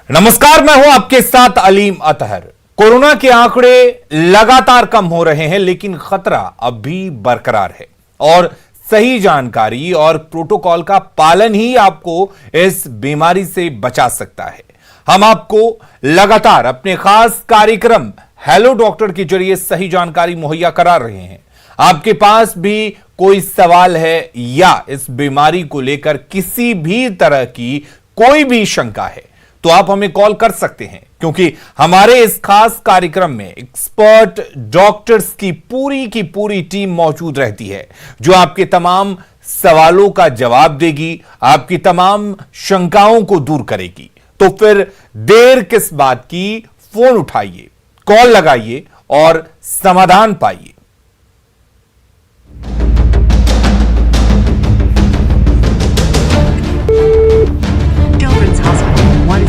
नमस्कार, मैं हूं आपके साथ अलीम अतहर। कोरोना के आंकड़े लगातार कम हो रहे हैं, लेकिन खतरा अब भी बरकरार है और सही जानकारी और प्रोटोकॉल का पालन ही आपको इस बीमारी से बचा सकता है। हम आपको लगातार अपने खास कार्यक्रम हेलो डॉक्टर के जरिए सही जानकारी मुहैया करा रहे हैं। आपके पास भी कोई सवाल है या इस बीमारी को लेकर किसी भी तरह की कोई भी शंका है तो आप हमें कॉल कर सकते हैं, क्योंकि हमारे इस खास कार्यक्रम में एक्सपर्ट डॉक्टर्स की पूरी टीम मौजूद रहती है, जो आपके तमाम सवालों का जवाब देगी, आपकी तमाम शंकाओं को दूर करेगी। तो फिर देर किस बात की, फोन उठाइए, कॉल लगाइए और समाधान पाइए।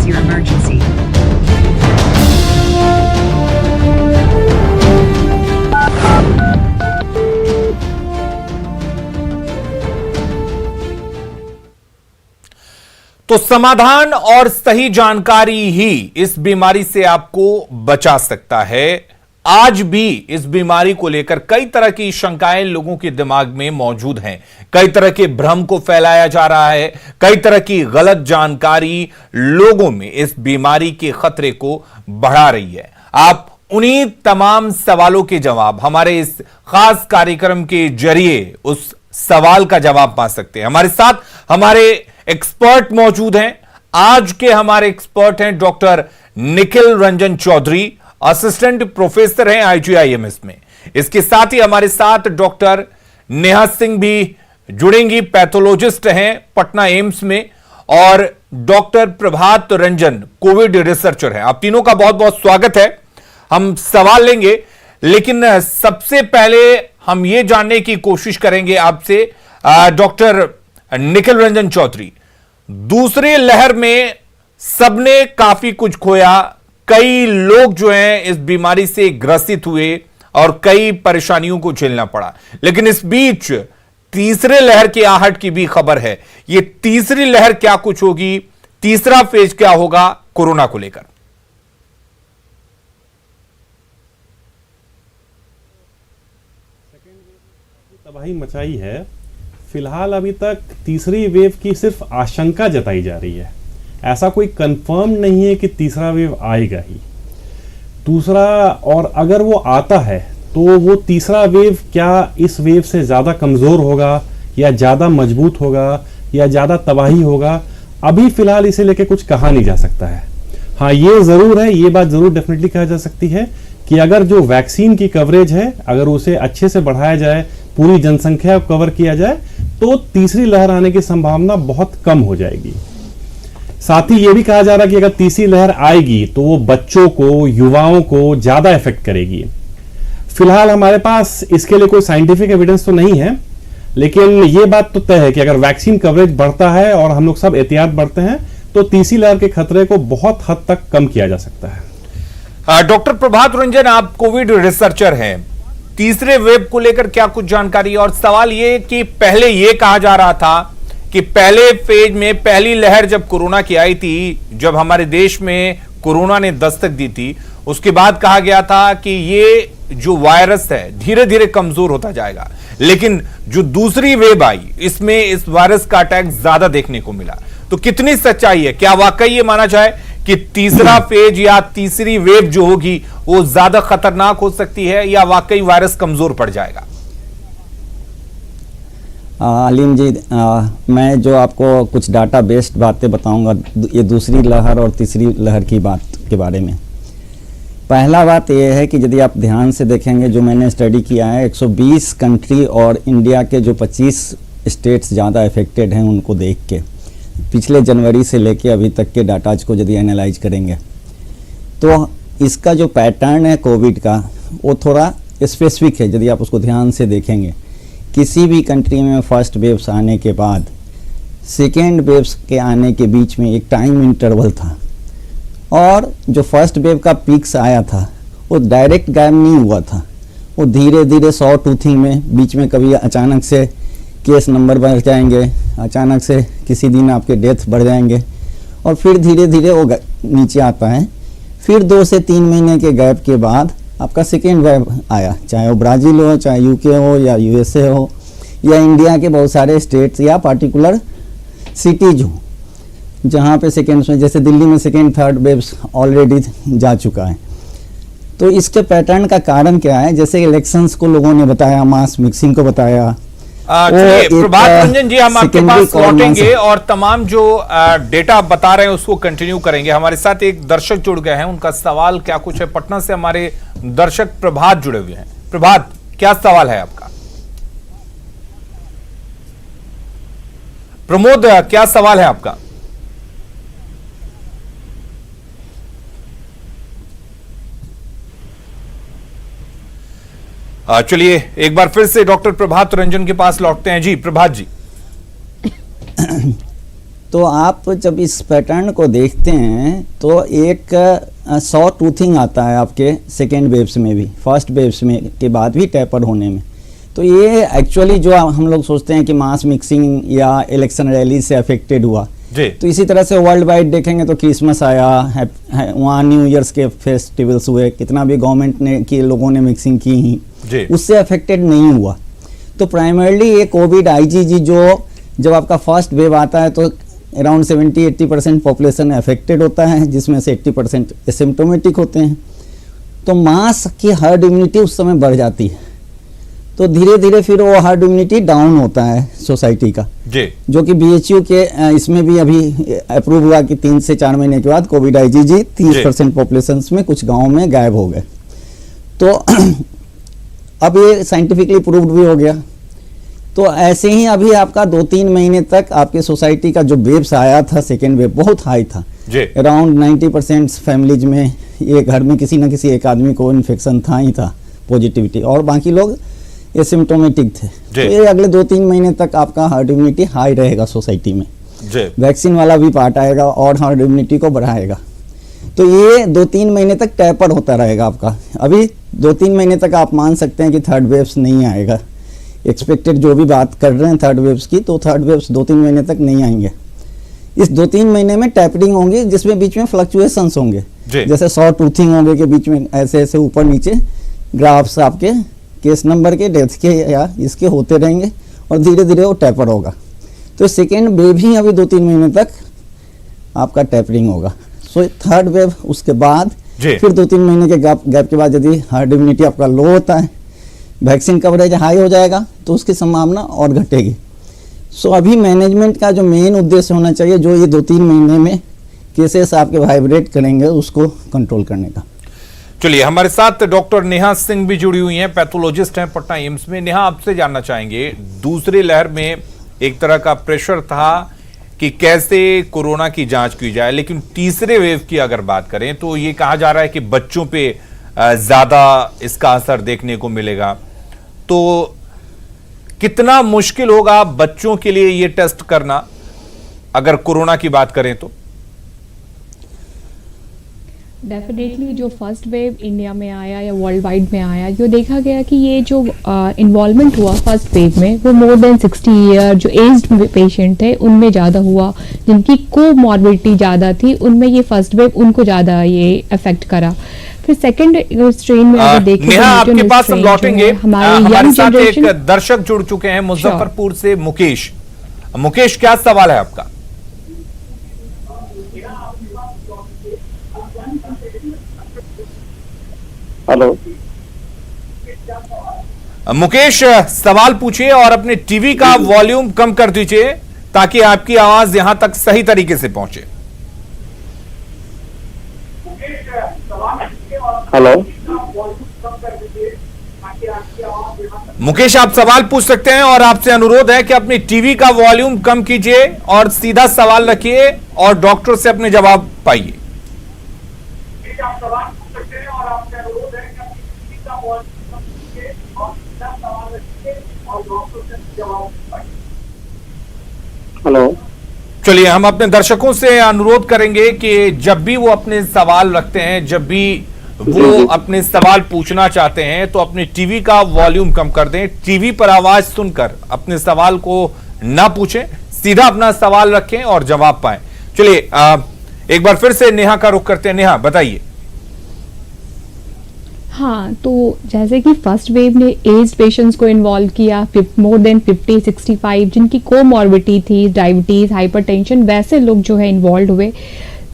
Your emergency. तो समाधान और सही जानकारी ही इस बीमारी से आपको बचा सकता है। आज भी इस बीमारी को लेकर कई तरह की शंकाएं लोगों के दिमाग में मौजूद हैं, कई तरह के भ्रम को फैलाया जा रहा है, कई तरह की गलत जानकारी लोगों में इस बीमारी के खतरे को बढ़ा रही है। आप उन्हीं तमाम सवालों के जवाब हमारे इस खास कार्यक्रम के जरिए उस सवाल का जवाब पा सकते हैं। हमारे साथ हमारे एक्सपर्ट मौजूद हैं। आज के हमारे एक्सपर्ट हैं doctor Nikhil Ranjan Chaudhary, assistant professor हैं IGIMS में। इसके साथ ही हमारे साथ डॉक्टर नेहा सिंह भी जुड़ेंगी, पैथोलॉजिस्ट हैं पटना एम्स में, और doctor Prabhat Ranjan Covid researcher हैं। आप तीनों का बहुत बहुत स्वागत है। हम सवाल लेंगे, लेकिन सबसे पहले हम ये जानने की कोशिश करेंगे आपसे डॉक्टर निखिल रंजन चौधरी, दूसरी लहर में सबने काफी कुछ खोया, कई लोग जो हैं इस बीमारी से ग्रसित हुए और कई परेशानियों को झेलना पड़ा, लेकिन इस बीच तीसरे लहर की आहट की भी खबर है। ये तीसरी लहर क्या कुछ होगी, तीसरा फेज क्या होगा कोरोना को लेकर? तबाही मचाई है। फिलहाल अभी तक तीसरी वेव की सिर्फ आशंका जताई जा रही है, ऐसा कोई कंफर्म नहीं है कि तीसरा वेव आएगा ही। दूसरा, और अगर वो आता है तो वो तीसरा वेव क्या इस वेव से ज़्यादा कमज़ोर होगा या ज़्यादा मजबूत होगा या ज़्यादा तबाही होगा, अभी फ़िलहाल इसे लेके कुछ कहा नहीं जा सकता है। हाँ, ये ज़रूर है, ये बात ज़रूर डेफिनेटली कहा जा सकती है कि अगर जो वैक्सीन की कवरेज है, अगर उसे अच्छे से बढ़ाया जाए, पूरी जनसंख्या को कवर किया जाए, तो तीसरी लहर आने की संभावना बहुत कम हो जाएगी। साथ ही ये भी कहा जा रहा है कि अगर तीसरी लहर आएगी तो वो बच्चों को, युवाओं को ज्यादा इफेक्ट करेगी। फिलहाल हमारे पास इसके लिए कोई साइंटिफिक एविडेंस तो नहीं है, लेकिन ये बात तो तय है कि अगर वैक्सीन कवरेज बढ़ता है और हम लोग सब एहतियात बरतते हैं तो तीसरी लहर के खतरे को बहुत हद तक कम किया जा सकता है। डॉक्टर प्रभात रंजन, आप कोविड रिसर्चर हैं, तीसरे वेव को लेकर क्या कुछ जानकारी? और सवाल ये कि पहले ये कहा जा रहा था कि पहले फेज में, पहली लहर जब कोरोना की आई थी, जब हमारे देश में कोरोना ने दस्तक दी थी, उसके बाद कहा गया था कि ये जो वायरस है धीरे धीरे कमजोर होता जाएगा, लेकिन जो दूसरी वेव आई इसमें इस वायरस का अटैक ज्यादा देखने को मिला। तो कितनी सच्चाई है? क्या वाकई ये माना जाए कि तीसरा फेज या तीसरी वेव जो होगी वो ज्यादा खतरनाक हो सकती है, या वाकई वायरस कमजोर पड़ जाएगा? अलीम जी, मैं जो आपको कुछ डाटा बेस्ड बातें बताऊंगा ये दूसरी लहर और तीसरी लहर की बात के बारे में। पहला बात यह है कि यदि आप ध्यान से देखेंगे, जो मैंने स्टडी किया है, 120 कंट्री और इंडिया के जो 25 स्टेट्स ज़्यादा अफेक्टेड हैं उनको देख के, पिछले जनवरी से लेके अभी तक के डाटाज को यदि एनालाइज करेंगे तो इसका जो पैटर्न है कोविड का वो थोड़ा स्पेसिफिक है। यदि आप उसको ध्यान से देखेंगे, किसी भी कंट्री में फर्स्ट वेव्स आने के बाद सेकेंड वेव्स के आने के बीच में एक टाइम इंटरवल था, और जो फर्स्ट वेव का पीक्स आया था वो डायरेक्ट गायब नहीं हुआ था, वो धीरे धीरे सॉ टूथिंग में बीच में कभी अचानक से केस नंबर बढ़ जाएंगे, अचानक से किसी दिन आपके डेथ बढ़ जाएंगे और फिर धीरे धीरे वो नीचे आता है, फिर 2 से 3 महीने के गैप के बाद आपका सेकेंड वेव आया, चाहे वो ब्राज़ील हो, चाहे यूके हो या यूएसए हो या इंडिया के बहुत सारे स्टेट्स या पार्टिकुलर सिटीज हो जहाँ पे सेकेंड में, जैसे दिल्ली में सेकेंड थर्ड वेव्स ऑलरेडी जा चुका है। तो इसके पैटर्न का कारण क्या है, जैसे इलेक्शंस को लोगों ने बताया, मास मिक्सिंग को बताया। चलिए प्रभात रंजन जी, हम आपके पास लौटेंगे और तमाम जो डेटा बता रहे हैं उसको कंटिन्यू करेंगे। हमारे साथ एक दर्शक जुड़ गए हैं, उनका सवाल क्या कुछ है। पटना से हमारे दर्शक प्रभात जुड़े हुए हैं। प्रभात, क्या सवाल है आपका? प्रमोद, क्या सवाल है आपका? चलिए एक बार फिर से डॉक्टर प्रभात रंजन के पास लौटते हैं। जी प्रभात जी। तो आप जब इस पैटर्न को देखते हैं तो एक सॉ टूथिंग आता है आपके सेकेंड वेव्स में भी, फर्स्ट वेव्स में के बाद भी टैपर होने में। तो ये एक्चुअली जो हम लोग सोचते हैं कि मास मिक्सिंग या इलेक्शन रैली से अफेक्टेड हुआ, तो इसी तरह से वर्ल्ड वाइड देखेंगे तो क्रिसमस आया, वहाँ न्यू ईयर्स के फेस्टिवल्स हुए, कितना भी गवर्नमेंट ने कि लोगों ने मिक्सिंग की ही, उससे अफेक्टेड नहीं हुआ। तो प्राइमरली ये कोविड आईजीजी जो जब आपका फर्स्ट वेव आता है तो अराउंड 70-80% पॉपुलेशन अफेक्टेड होता है, जिसमें से 80% एसिम्प्टोमेटिक होते हैं। तो मास की हर्ड इम्यूनिटी उस समय बढ़ जाती है, तो धीरे धीरे फिर वो हर्ड इम्यूनिटी डाउन होता है सोसाइटी का, जो कि बीएचयू के इसमें भी अभी अप्रूव हुआ कि 3 से 4 महीने के बाद कोविड आईजीजी 30% पॉपुलेशन में कुछ गाँव में गायब हो गए। तो अब ये साइंटिफिकली प्रूव्ड भी हो गया। तो ऐसे ही अभी आपका 2-3 महीने तक आपके सोसाइटी का जो वेव्स आया था, सेकेंड वेव बहुत हाई था, अराउंड 90% फैमिलीज में ये घर में किसी न किसी एक आदमी को इन्फेक्शन था ही था, पॉजिटिविटी, और बाकी लोग एसिम्प्टोमेटिक थे। तो ये अगले 2-3 महीने तक आपका हर्ड इम्यूनिटी हाई रहेगा सोसाइटी में। वैक्सीन वाला भी पार्ट आएगा और हर्ड इम्यूनिटी को बढ़ाएगा। तो ये 2-3 महीने तक टैपर होता रहेगा आपका। अभी 2-3 महीने तक आप मान सकते हैं कि थर्ड वेव्स नहीं आएगा। एक्सपेक्टेड जो भी बात कर रहे हैं थर्ड वेव्स की, तो थर्ड वेव्स 2-3 महीने तक नहीं आएंगे। इस 2-3 महीने में टैपरिंग होंगी, जिसमें बीच में फ्लक्चुएशंस होंगे, जैसे सॉ टूथिंग होंगे के बीच में ऐसे ऐसे ऊपर नीचे ग्राफ्स आपके केस नंबर के, डेथ के या इसके होते रहेंगे और धीरे धीरे वो टैपर होगा। तो सेकेंड वेव ही अभी 2-3 महीने तक आपका टैपरिंग होगा। सो थर्ड वेव उसके बाद फिर 2-3 महीने के गैप के बाद यदि हर्ड इम्यूनिटी आपका लो होता है, वैक्सीन कवरेज हाई हो जाएगा, तो उसकी संभावना और घटेगी। सो अभी मैनेजमेंट का जो मेन उद्देश्य होना चाहिए, जो ये 2-3 महीने में केसेस आपके वाइब्रेट करेंगे, उसको कंट्रोल करने का। चलिए हमारे साथ डॉक्टर नेहा सिंह भी जुड़ी हुई हैं, पैथोलॉजिस्ट हैं पटना एम्स में। नेहा, आपसे जानना चाहेंगे, दूसरी लहर में एक तरह का प्रेशर था कि कैसे कोरोना की जांच की जाए, लेकिन तीसरे वेव की अगर बात करें तो ये कहा जा रहा है कि बच्चों पे ज्यादा इसका असर देखने को मिलेगा। तो कितना मुश्किल होगा बच्चों के लिए ये टेस्ट करना अगर कोरोना की बात करें तो? डेफिनेटली जो फर्स्ट वेव इंडिया में आया या वर्ल्ड वाइड में आया, जो देखा गया कि ये जो इन्वॉल्वमेंट हुआ फर्स्ट वेव में, वो मोर देन 60 ईयर जो एज्ड पेशेंट थे उनमें ज़्यादा हुआ, जिनकी कोमॉर्बिडिटी ज़्यादा थी, उनमें ये फर्स्ट वेव उनको ज़्यादा ये अफेक्ट करा। फिर सेकंड स्ट्रेन में अगर देखें, नेहा आपके पास हम लौटेंगे। हमारे साथ एक दर्शक जुड़ चुके हैं मुजफ्फरपुर से, मुकेश। मुकेश, क्या सवाल है आपका? हेलो मुकेश, सवाल पूछिए और अपने टीवी का वॉल्यूम कम कर दीजिए ताकि आपकी आवाज यहां तक सही तरीके से पहुंचे। हेलो मुकेश, आप सवाल पूछ सकते हैं और आपसे अनुरोध है कि अपनी टीवी का वॉल्यूम कम कीजिए और सीधा सवाल रखिए और डॉक्टर से अपने जवाब पाइए। हेलो, चलिए हम अपने दर्शकों से अनुरोध करेंगे कि जब भी वो अपने सवाल रखते हैं, जब भी वो अपने सवाल पूछना चाहते हैं, तो अपने टीवी का वॉल्यूम कम कर दें। टीवी पर आवाज सुनकर अपने सवाल को ना पूछें, सीधा अपना सवाल रखें और जवाब पाएं। चलिए एक बार फिर से नेहा का रुख करते हैं। नेहा बताइए। हाँ, तो जैसे कि फर्स्ट वेव ने एज पेशेंट्स को इन्वॉल्व किया, मोर देन 50-65 जिनकी कोमॉर्बिडिटी थी, डायबिटीज, हाइपरटेंशन, वैसे लोग जो है इन्वॉल्व हुए।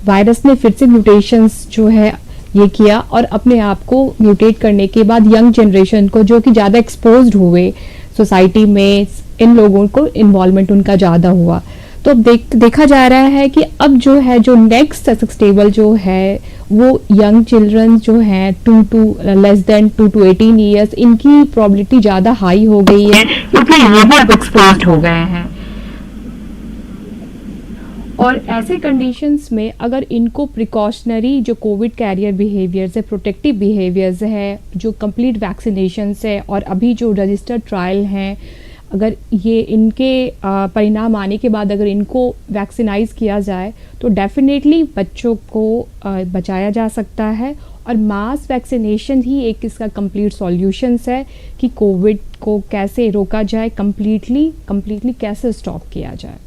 वायरस ने फिर से म्यूटेशंस जो है ये किया और अपने आप को म्यूटेट करने के बाद यंग जनरेशन को, जो कि ज़्यादा एक्सपोज्ड हुए सोसाइटी में, इन लोगों को इन्वॉल्वमेंट उनका ज़्यादा हुआ। तो अब देखा जा रहा है कि अब जो है जो नेक्स्ट सस्टेनेबल जो है वो यंग चिल्ड्रन जो हैं 2 to less than 2 to 18 years, इनकी प्रोबेबिलिटी ज़्यादा हाई हो गई है क्योंकि ये भी एक्सपोज्ड हो गए हैं। और ऐसे कंडीशंस में अगर इनको प्रिकॉशनरी जो कोविड कैरियर बिहेवियर्स है, प्रोटेक्टिव बिहेवियर्स है, जो कंप्लीट वैक्सीनेशंस है और अभी जो रजिस्टर्ड ट्रायल हैं, अगर ये इनके परिणाम आने के बाद अगर इनको वैक्सीनाइज किया जाए तो डेफिनेटली बच्चों को बचाया जा सकता है। और मास वैक्सीनेशन ही एक इसका कंप्लीट सॉल्यूशंस है कि कोविड को कैसे रोका जाए, कंप्लीटली कैसे स्टॉप किया जाए।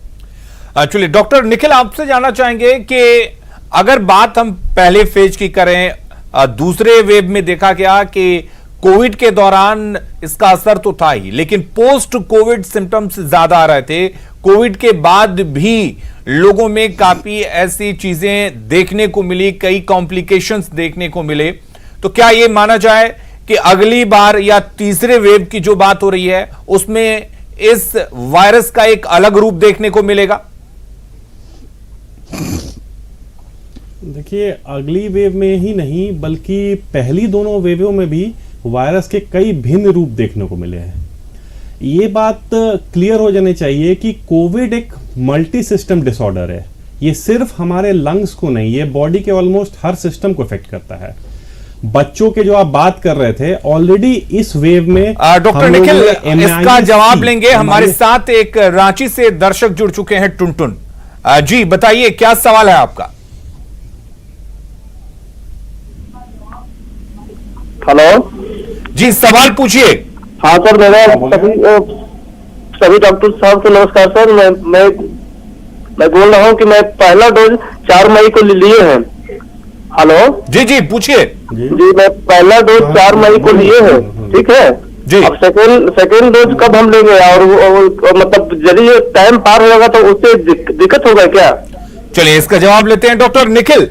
एक्चुअली डॉक्टर निखिल आपसे जानना चाहेंगे कि अगर बात हम पहले फेज की करें, दूसरे वेव में देखा गया कि कोविड के दौरान इसका असर तो था ही, लेकिन पोस्ट कोविड सिम्टम्स ज्यादा आ रहे थे। कोविड के बाद भी लोगों में काफी ऐसी चीजें देखने को मिली, कई कॉम्प्लिकेशंस देखने को मिले। तो क्या ये माना जाए कि अगली बार या तीसरे वेव की जो बात हो रही है उसमें इस वायरस का एक अलग रूप देखने को मिलेगा? देखिए, अगली वेव में ही नहीं बल्कि पहली दोनों वेवों में भी वायरस के कई भिन्न रूप देखने को मिले हैं। ये बात क्लियर हो जानी चाहिए कि कोविड एक मल्टी सिस्टम डिसऑर्डर है। ये सिर्फ हमारे लंग्स को नहीं, ये बॉडी के ऑलमोस्ट हर सिस्टम को इफेक्ट करता है। बच्चों के जो आप बात कर रहे थे, ऑलरेडी इस वेव में डॉक्टर निखिल इसका जवाब लेंगे। हमारे साथ एक रांची से दर्शक जुड़ चुके हैं, टुनटुन जी, बताइए क्या सवाल है आपका? हेलो जी, सवाल पूछिए। हाँ सर, मेरा सभी डॉक्टर साहब को नमस्कार सर। मैं बोल रहा हूँ कि मैं पहला डोज 4 मई को लिए हैं। हेलो जी पूछिए। जी, मैं पहला डोज 4 मई को लिए हैं, ठीक है जी। अब सेकेंड डोज कब हम लेंगे? और मतलब यदि टाइम पार हो जाएगा तो उससे दिक्कत होगा क्या? चलिए इसका जवाब लेते हैं। डॉक्टर निखिल,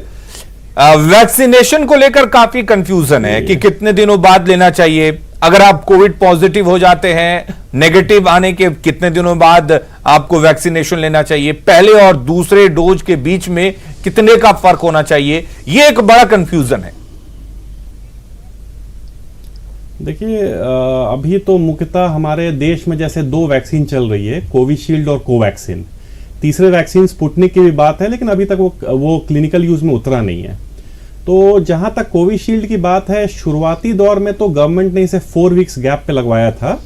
वैक्सीनेशन को लेकर काफी कंफ्यूजन है कि कितने दिनों बाद लेना चाहिए। अगर आप कोविड पॉजिटिव हो जाते हैं, नेगेटिव आने के कितने दिनों बाद आपको वैक्सीनेशन लेना चाहिए, पहले और दूसरे डोज के बीच में कितने का फर्क होना चाहिए, यह एक बड़ा कंफ्यूजन है। देखिए, अभी तो मुख्यतः हमारे देश में जैसे 2 वैक्सीन चल रही है, कोविशील्ड और कोवैक्सीन। तीसरे वैक्सीन स्पुतनिक की भी बात है, लेकिन अभी तक वो क्लिनिकल यूज में उतरा नहीं है। तो जहां तक कोविशील्ड की बात है, शुरुआती दौर में तो गवर्नमेंट ने इसे 4 वीक्स गैप पे लगवाया था,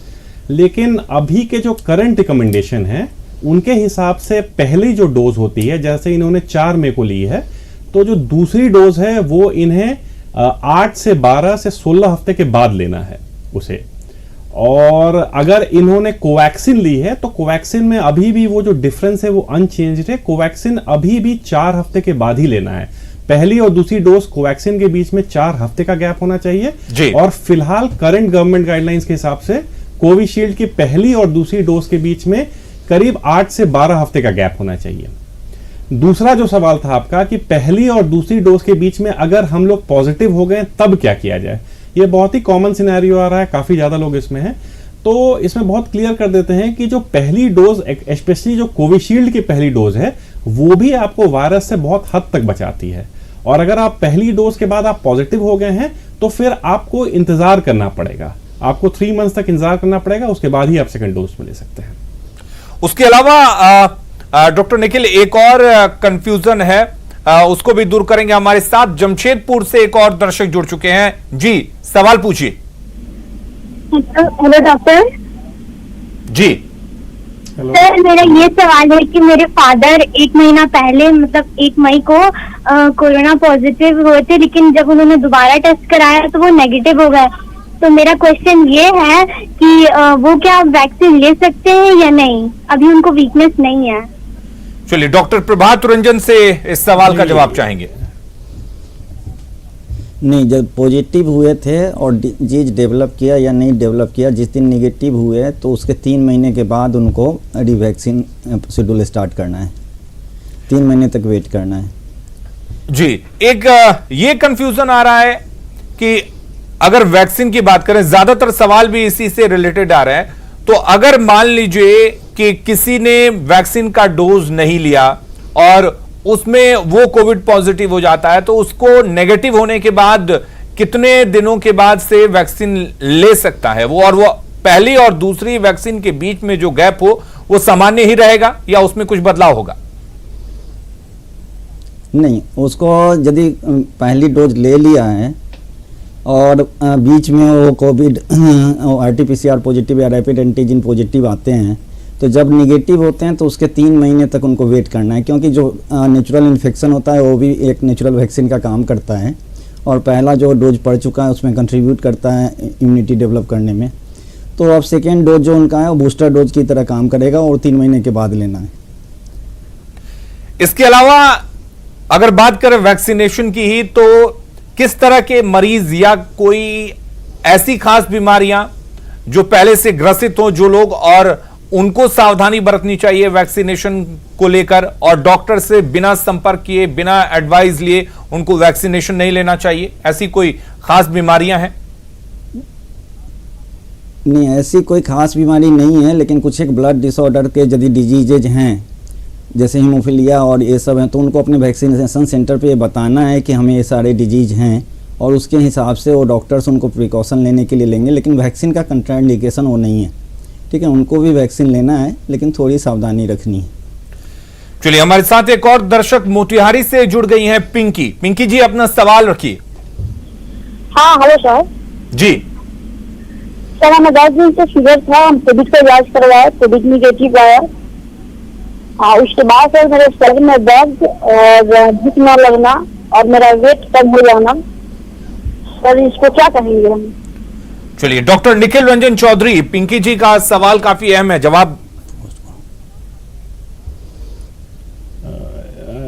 लेकिन अभी के जो करंट रिकमेंडेशन है उनके हिसाब से पहली जो डोज होती है, जैसे इन्होंने 4 मई को ली है, तो जो दूसरी डोज है वो इन्हें 8 से 12 से 16 हफ्ते के बाद लेना है उसे। और अगर इन्होंने कोवैक्सीन ली है तो कोवैक्सीन में अभी भी वो जो डिफरेंस है वो अनचेंज्ड है। कोवैक्सीन अभी भी 4 हफ्ते के बाद ही लेना है। पहली और दूसरी डोज कोवैक्सीन के बीच में 4 हफ्ते का गैप होना चाहिए। और फिलहाल करंट गवर्नमेंट गाइडलाइंस के हिसाब से कोविशील्ड की पहली और दूसरी डोज के बीच में करीब 8 से 12 हफ्ते का गैप होना चाहिए। दूसरा जो सवाल था आपका कि पहली और दूसरी डोज के बीच में अगर हम लोग पॉजिटिव हो गए तब क्या किया जाए, ये बहुत ही कॉमन सिनेरियो आ रहा है, काफी ज्यादा लोग इसमें हैं। तो इसमें बहुत क्लियर कर देते हैं कि जो पहली डोज, स्पेशली जो कोविशील्ड की पहली डोज है, वो भी आपको वायरस से बहुत हद तक बचाती है। और अगर आप पहली डोज के बाद आप पॉजिटिव हो गए हैं तो फिर आपको इंतजार करना पड़ेगा, आपको 3 मंथ्स तक इंतजार करना पड़ेगा, उसके बाद ही आप सेकंड डोज में ले सकते हैं। उसके अलावा डॉक्टर निखिल एक और कंफ्यूजन है, उसको भी दूर करेंगे। हमारे साथ जमशेदपुर से एक और दर्शक जुड़ चुके हैं। जी, सवाल पूछिए। हेलो डॉक्टर जी। सर, मेरा ये सवाल है कि मेरे फादर 1 महीना पहले, मतलब 1 मई को कोरोना पॉजिटिव हुए थे, लेकिन जब उन्होंने दोबारा टेस्ट कराया तो वो नेगेटिव हो गए। तो मेरा क्वेश्चन ये है कि वो क्या वैक्सीन ले सकते हैं या नहीं? अभी उनको वीकनेस नहीं है। चलिए, डॉक्टर प्रभात रंजन से इस सवाल का जवाब चाहेंगे। नहीं, जब पॉजिटिव हुए थे और डिजीज डेवलप किया या नहीं डेवलप किया, जिस दिन निगेटिव हुए तो उसके 3 महीने के बाद उनको रिवैक्सीन शेड्यूल स्टार्ट करना है, 3 महीने तक वेट करना है। जी, एक ये कंफ्यूजन आ रहा है कि अगर वैक्सीन की बात करें, ज्यादातर सवाल भी इसी से रिलेटेड आ रहे हैं, तो अगर मान लीजिए कि किसी ने वैक्सीन का डोज नहीं लिया और उसमें वो कोविड पॉजिटिव हो जाता है, तो उसको नेगेटिव होने के बाद कितने दिनों के बाद से वैक्सीन ले सकता है वो, और वो पहली और दूसरी वैक्सीन के बीच में जो गैप हो वो सामान्य ही रहेगा या उसमें कुछ बदलाव होगा? नहीं, उसको यदि पहली डोज ले लिया है और बीच में वो कोविड RT-PCR पॉजिटिव या रैपिड एंटीजन पॉजिटिव आते हैं, तो जब निगेटिव होते हैं तो उसके 3 महीने तक उनको वेट करना है, क्योंकि जो नेचुरल इन्फेक्शन होता है वो भी एक नेचुरल वैक्सीन का काम करता है और पहला जो डोज पड़ चुका है उसमें कंट्रीब्यूट करता है इम्यूनिटी डेवलप करने में। तो अब सेकेंड डोज जो उनका है वो बूस्टर डोज की तरह काम करेगा और 3 महीने के बाद लेना है। इसके अलावा अगर बात करें वैक्सीनेशन की ही, तो किस तरह के मरीज या कोई ऐसी खास बीमारियां जो पहले से ग्रसित हो जो लोग, और उनको सावधानी बरतनी चाहिए वैक्सीनेशन को लेकर, और डॉक्टर से बिना संपर्क किए, बिना एडवाइस लिए उनको वैक्सीनेशन नहीं लेना चाहिए? ऐसी कोई खास बीमारियां हैं? नहीं, ऐसी कोई खास बीमारी नहीं है, लेकिन कुछ एक ब्लड डिसऑर्डर के यदि डिजीजेज हैं जैसे हीमोफीलिया और ये सब हैं, तो उनको अपने वैक्सीनेशन सेंटर पे बताना है कि हमें ये सारे डिजीज हैं, और उसके हिसाब से वो डॉक्टर्स उनको प्रिकॉशन लेने के लिए लेंगे, लेकिन वैक्सीन का कंट्राइंडिकेशन वो नहीं है। ठीक है, उनको भी वैक्सीन लेना है लेकिन थोड़ी सावधानी रखनी है। चलिए, हमारे साथ एक और दर्शक मोतिहारी से जुड़ गई हैं, पिंकी। पिंकी जी, अपना सवाल रखिए। हाँ, हेलो सर। जी सर, हमें 10 दिन से फीवर था, हम कोविड का इलाज करवाया, कोविड निगेटिव आया। उसके बाद सर मेरे सर में दर्द और भूख न लगना और मेरा वेट कम हो जाना। सर, इसको क्या कहेंगे हम? चलिए, डॉक्टर निखिल रंजन चौधरी, पिंकी जी का सवाल काफी अहम है, जवाब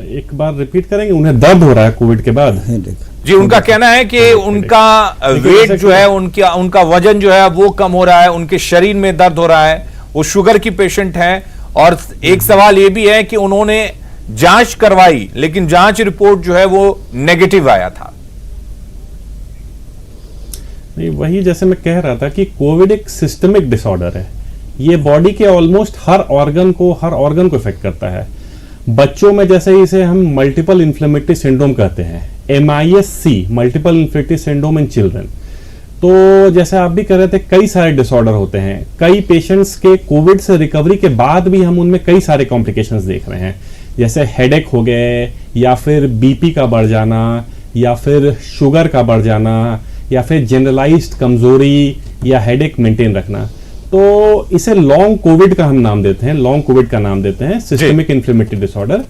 एक बार रिपीट करेंगे। उन्हें दर्द हो रहा है कोविड के बाद? जी, उनका कहना है कि उनका वेट जो है, उनका वजन जो है वो कम हो रहा है, उनके शरीर में दर्द हो रहा है, वो शुगर की पेशेंट हैं, और एक सवाल ये भी है कि उन्होंने जांच करवाई लेकिन जांच रिपोर्ट जो है वो नेगेटिव आया था। नहीं, वही जैसे मैं कह रहा था कि कोविड एक सिस्टमिक डिसऑर्डर है। ये बॉडी के ऑलमोस्ट हर ऑर्गन को इफेक्ट करता है। बच्चों में जैसे इसे हम मल्टीपल इन्फ्लेमेटरी सिंड्रोम कहते हैं, MIS-C, multiple inflammatory syndrome in children. तो जैसे आप भी कह रहे थे, कई सारे डिसऑर्डर होते हैं। कई पेशेंट्स के कोविड से रिकवरी के बाद भी हम उनमें कई सारे कॉम्प्लिकेशंस देख रहे हैं, जैसे हेडेक हो गए, या फिर बीपी का बढ़ जाना, या फिर शुगर का बढ़ जाना, या फिर जनरलाइज्ड कमजोरी या हेडेक मेंटेन रखना। तो इसे लॉन्ग कोविड का हम नाम देते हैं, लॉन्ग कोविड का नाम देते हैं, सिस्टमिक इन्फ्लेमेटरी डिसऑर्डर,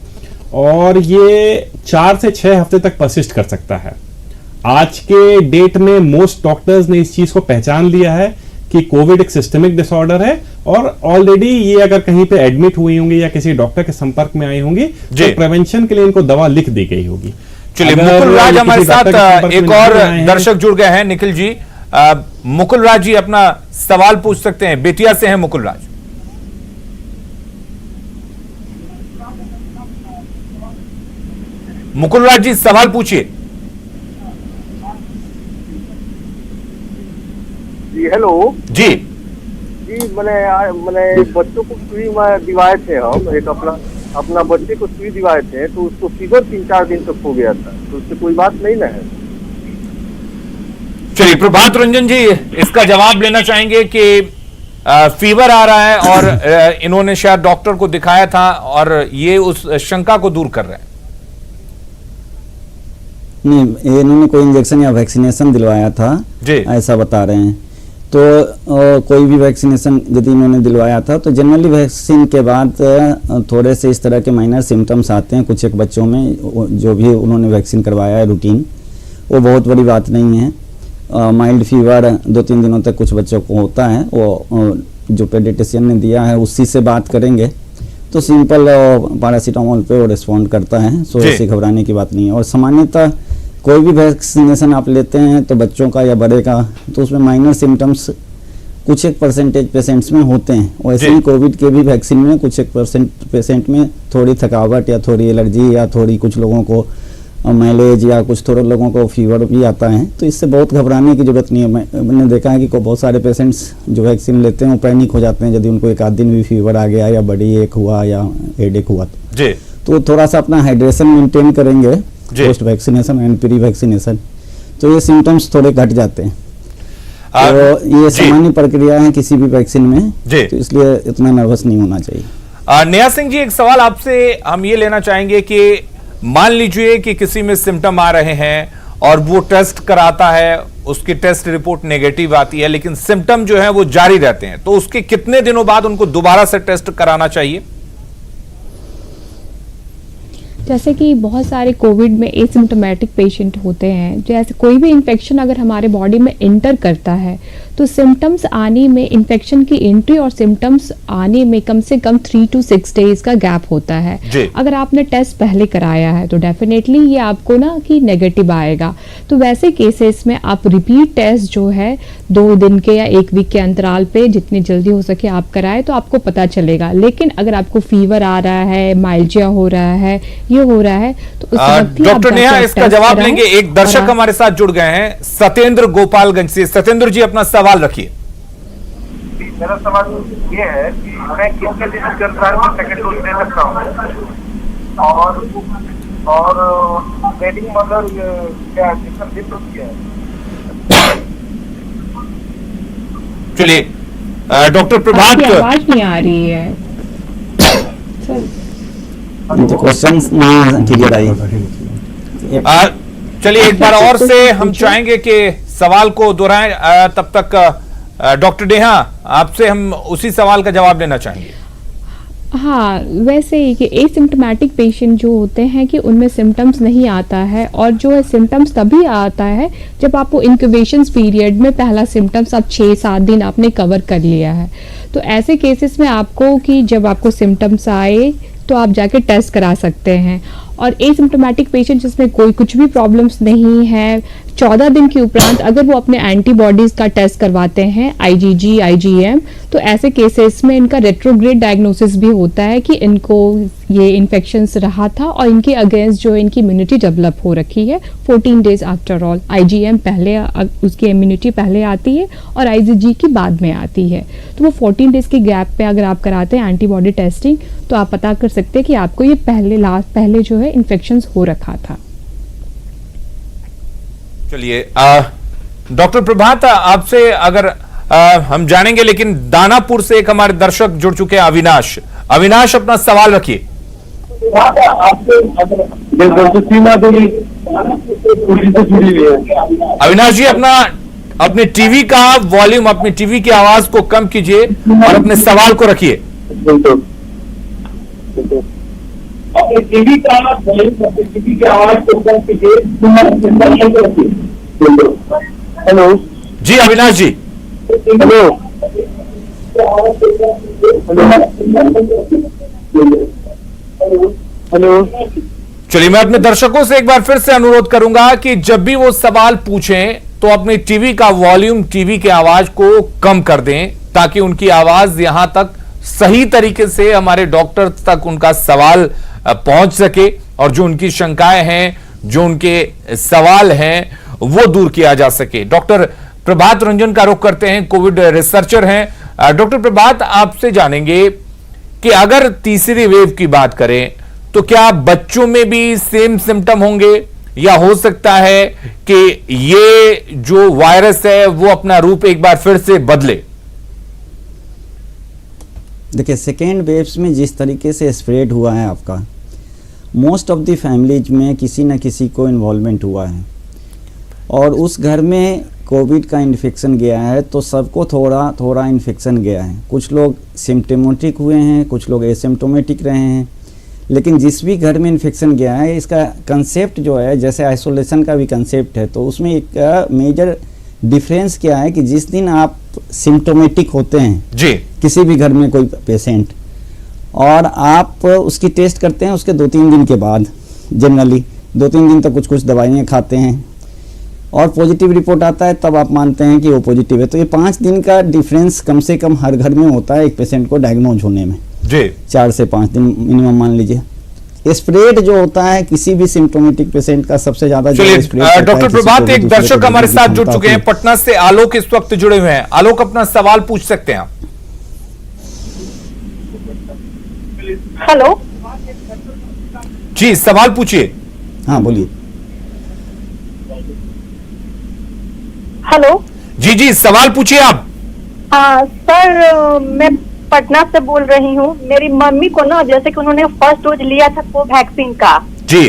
और ये 4 से 6 हफ्ते तक परसिस्ट कर सकता है। आज के डेट में मोस्ट डॉक्टर्स ने इस चीज को पहचान लिया है कि कोविड एक सिस्टमिक डिसऑर्डर है, और ऑलरेडी ये अगर कहीं पे एडमिट हुई होंगी या किसी डॉक्टर के संपर्क में आई होंगी तो प्रिवेंशन के लिए इनको दवा लिख दी गई होगी। चलिए, मुकुल राज हमारे साथ एक और दर्शक जुड़ गए हैं। निखिल जी, मुकुल राज जी अपना सवाल पूछ सकते हैं, बेतिया से हैं मुकुल राज। मुकुल राज जी, सवाल पूछिए। जी हेलो जी मैंने बच्चों को सुई दिवाए थे, हम एक अपना बच्चे को सुई दिवाए थे, तो उसको फीवर 3-4 दिन तक हो गया था, तो उससे कोई बात नहीं ना है? चलिए, प्रभात रंजन जी इसका जवाब लेना चाहेंगे कि फीवर आ रहा है और इन्होंने शायद डॉक्टर को दिखाया था और ये उस शंका को दूर कर रहे हैं। नहीं, इन्होंने कोई इंजेक्शन या वैक्सीनेशन दिलवाया था जी, ऐसा बता रहे हैं। तो कोई भी वैक्सीनेशन यदि इन्होंने दिलवाया था तो जनरली वैक्सीन के बाद थोड़े से इस तरह के माइनर सिम्टम्स आते हैं कुछ एक बच्चों में, जो भी उन्होंने वैक्सीन करवाया है रूटीन, वो बहुत बड़ी बात नहीं है। माइल्ड फीवर 2-3 दिनों तक कुछ बच्चों को होता है, वो जो पेडियाट्रिशियन ने दिया है उसी से बात करेंगे तो सिंपल पैरासीटामोल पे वो रिस्पॉन्ड करता है, सो जी। ऐसी घबराने की बात नहीं है। और सामान्यतः कोई भी वैक्सीनेशन आप लेते हैं तो बच्चों का या बड़े का, तो उसमें माइनर सिम्टम्स कुछ एक परसेंटेज पेशेंट्स में होते हैं। वैसे जी। ही कोविड के भी वैक्सीन में कुछ एक पेशेंट में थोड़ी थकावट या थोड़ी एलर्जी या थोड़ी कुछ लोगों को माइलेज या कुछ थोड़े लोगों को फीवर भी आता है, तो इससे बहुत घबराने की जरूरत नहीं है। मैंने देखा है कि बहुत सारे पेशेंट्स जो वैक्सीन लेते हैं वो पैनिक हो जाते हैं यदि उनको एक आध दिन भी फीवर आ गया या बड़ी एक हुआ या हेडेक हुआ जी तो थोड़ा सा अपना हाइड्रेशन मेंटेन करेंगे जी। Post vaccination and pre vaccination, तो ये सिम्टम्स थोड़े घट जाते हैं। आ, तो ये जी। सामान्य प्रक्रिया है किसी भी वैक्सीन में, जी। तो इसलिए इतना नर्वस नहीं होना चाहिए। नेहा सिंह जी, एक सवाल आपसे हम ये लेना चाहेंगे कि मान लीजिए कि किसी में सिम्टम आ रहे हैं और वो टेस्ट कराता है, उसकी टेस्ट रिपोर्ट नेगेटिव आती है, लेकिन सिम्टम जो है वो जारी रहते हैं, तो उसके कितने दिनों बाद उनको दोबारा से टेस्ट कराना चाहिए? जैसे कि बहुत सारे कोविड में एसिम्प्टोमेटिक पेशेंट होते हैं, जैसे कोई भी इन्फेक्शन अगर हमारे बॉडी में इंटर करता है तो सिम्टम्स आने में, इन्फेक्शन की एंट्री और सिम्टम्स आने में कम से कम 3 to 6 डेज का गैप होता है। जी। अगर आपने टेस्ट पहले कराया है तो डेफिनेटली ये आपको ना कि नेगेटिव आएगा, तो वैसे केसेस में आप रिपीट टेस्ट जो है 2 दिन के या 1 वीक के अंतराल पे जितनी जल्दी हो सके आप कराएं तो आपको पता चलेगा। लेकिन अगर आपको फीवर आ रहा है, माइल्जिया हो रहा है, ये हो रहा है, तो उस वक्त ही आप डॉक्टर नेहा, जाके इसका टेस्ट जवाब कराएं। लेंगे। एक दर्शक और आप- हमारे साथ जुड़ गए हैं सत्येंद्र गोपालगंज से। सत्येंद्र जी, अपना सवाल रखिए। मेरा सवाल ये है कि मैं किसके दिन के अंतराल में सेकंड डोज दे सकता हूँ और वेडिंग मदर क्या कितना दिन होती है? चलिए डॉक्टर प्रभात, आपकी आवाज नहीं आ रही है सर। तो क्वेश्चन क्लियर आई। चलिए एक बार और से हम चाहेंगे कि सवाल को दोहराएं। तब तक डॉक्टर नेहा, आपसे हम उसी सवाल का जवाब लेना चाहेंगे। हाँ, वैसे ही कि एसिम्प्टोमेटिक पेशेंट जो होते हैं कि उनमें सिम्टम्स नहीं आता है, और जो है सिम्टम्स तभी आता है जब आपको इंक्यूबेशन पीरियड में पहला सिम्टम्स आप 6-7 दिन आपने कवर कर लिया है। तो ऐसे केसेस में आपको कि जब आपको सिम्टम्स आए तो आप जाके टेस्ट करा सकते हैं। और एसिम्प्टोमेटिक पेशेंट जिसमें कोई कुछ भी प्रॉब्लम्स नहीं है, 14 दिन के उपरांत अगर वो अपने एंटीबॉडीज का टेस्ट करवाते हैं, IgG, IgM, तो ऐसे केसेस में इनका रेट्रोग्रेड डायग्नोसिस भी होता है कि इनको ये इन्फेक्शंस रहा था और इनके अगेंस्ट जो इनकी इम्यूनिटी डेवलप हो रखी है 14 डेज आफ्टर ऑल। IgM पहले, उसकी इम्यूनिटी पहले आती है और IgG की बाद में आती है। तो वो 14 डेज के गैप पे अगर आप कराते हैं एंटीबॉडी टेस्टिंग तो आप पता कर सकते हैं कि आपको ये पहले जो है इन्फेक्शंस हो रखा था। चलिए डॉक्टर प्रभात, आपसे अगर हम जानेंगे, लेकिन दानापुर से एक हमारे दर्शक जुड़ चुके हैं, अविनाश। अविनाश, अपना सवाल रखिए। अविनाश जी, अपने टीवी का वॉल्यूम, अपने टीवी की आवाज को कम कीजिए और अपने सवाल को रखिए। हेलो जी अविनाश जी। Hello hello. चलिए, मैं अपने दर्शकों से एक बार फिर से अनुरोध करूंगा कि जब भी वो सवाल पूछें तो अपने टीवी का वॉल्यूम, टीवी की आवाज को कम कर दें ताकि उनकी आवाज यहां तक सही तरीके से हमारे डॉक्टर तक उनका सवाल पहुंच सके और जो उनकी शंकाएं हैं, जो उनके सवाल हैं, वो दूर किया जा सके। डॉक्टर प्रभात रंजन का रुख करते हैं, कोविड रिसर्चर हैं। डॉक्टर प्रभात, आपसे जानेंगे कि अगर तीसरी वेव की बात करें तो क्या बच्चों में भी सेम सिम्टम होंगे या हो सकता है कि ये जो वायरस है वो अपना रूप एक बार फिर से बदले? देखिए, सेकेंड वेव्स में जिस तरीके से स्प्रेड हुआ है आपका, मोस्ट ऑफ द फैमिलीज में किसी न किसी को इन्वॉल्वमेंट हुआ है और उस घर में कोविड का इन्फेक्शन गया है तो सबको थोड़ा थोड़ा इन्फेक्शन गया है। कुछ लोग सिम्टोमेटिक हुए हैं, कुछ लोग एसिम्टोमेटिक रहे हैं, लेकिन जिस भी घर में इन्फेक्शन गया है, इसका कंसेप्ट जो है, जैसे आइसोलेशन का भी कंसेप्ट है, तो उसमें एक मेजर डिफरेंस क्या है कि जिस दिन आप सिम्टोमेटिक होते हैं जी, किसी भी घर में कोई पेशेंट, और आप उसकी टेस्ट करते हैं उसके 2-3 दिन के बाद। जनरली 2-3 दिन तक कुछ कुछ दवाइयाँ खाते हैं और पॉजिटिव रिपोर्ट आता है, तब आप मानते हैं कि वो पॉजिटिव है। तो ये 5 दिन का डिफरेंस कम से कम हर घर में होता है एक पेशेंट को डायग्नोज होने में जी। 4 से 5 दिन मिनिमम मान लीजिए। स्प्रेड जो होता है किसी भी सिम्टोमेटिक पेशेंट का सबसे ज्यादा चलिए डॉक्टर प्रभात, एक दर्शक हमारे साथ जुड़ चुके हैं पटना से, आलोक इस वक्त जुड़े हुए हैं। आलोक, अपना सवाल पूछ सकते हैं आप। हेलो जी, सवाल पूछिए। हाँ बोलिए। हेलो जी जी, सवाल पूछिए आप। सर, मैं पटना से बोल रही हूँ। मेरी मम्मी को ना, जैसे कि उन्होंने फर्स्ट डोज लिया था कोवैक्सीन का जी,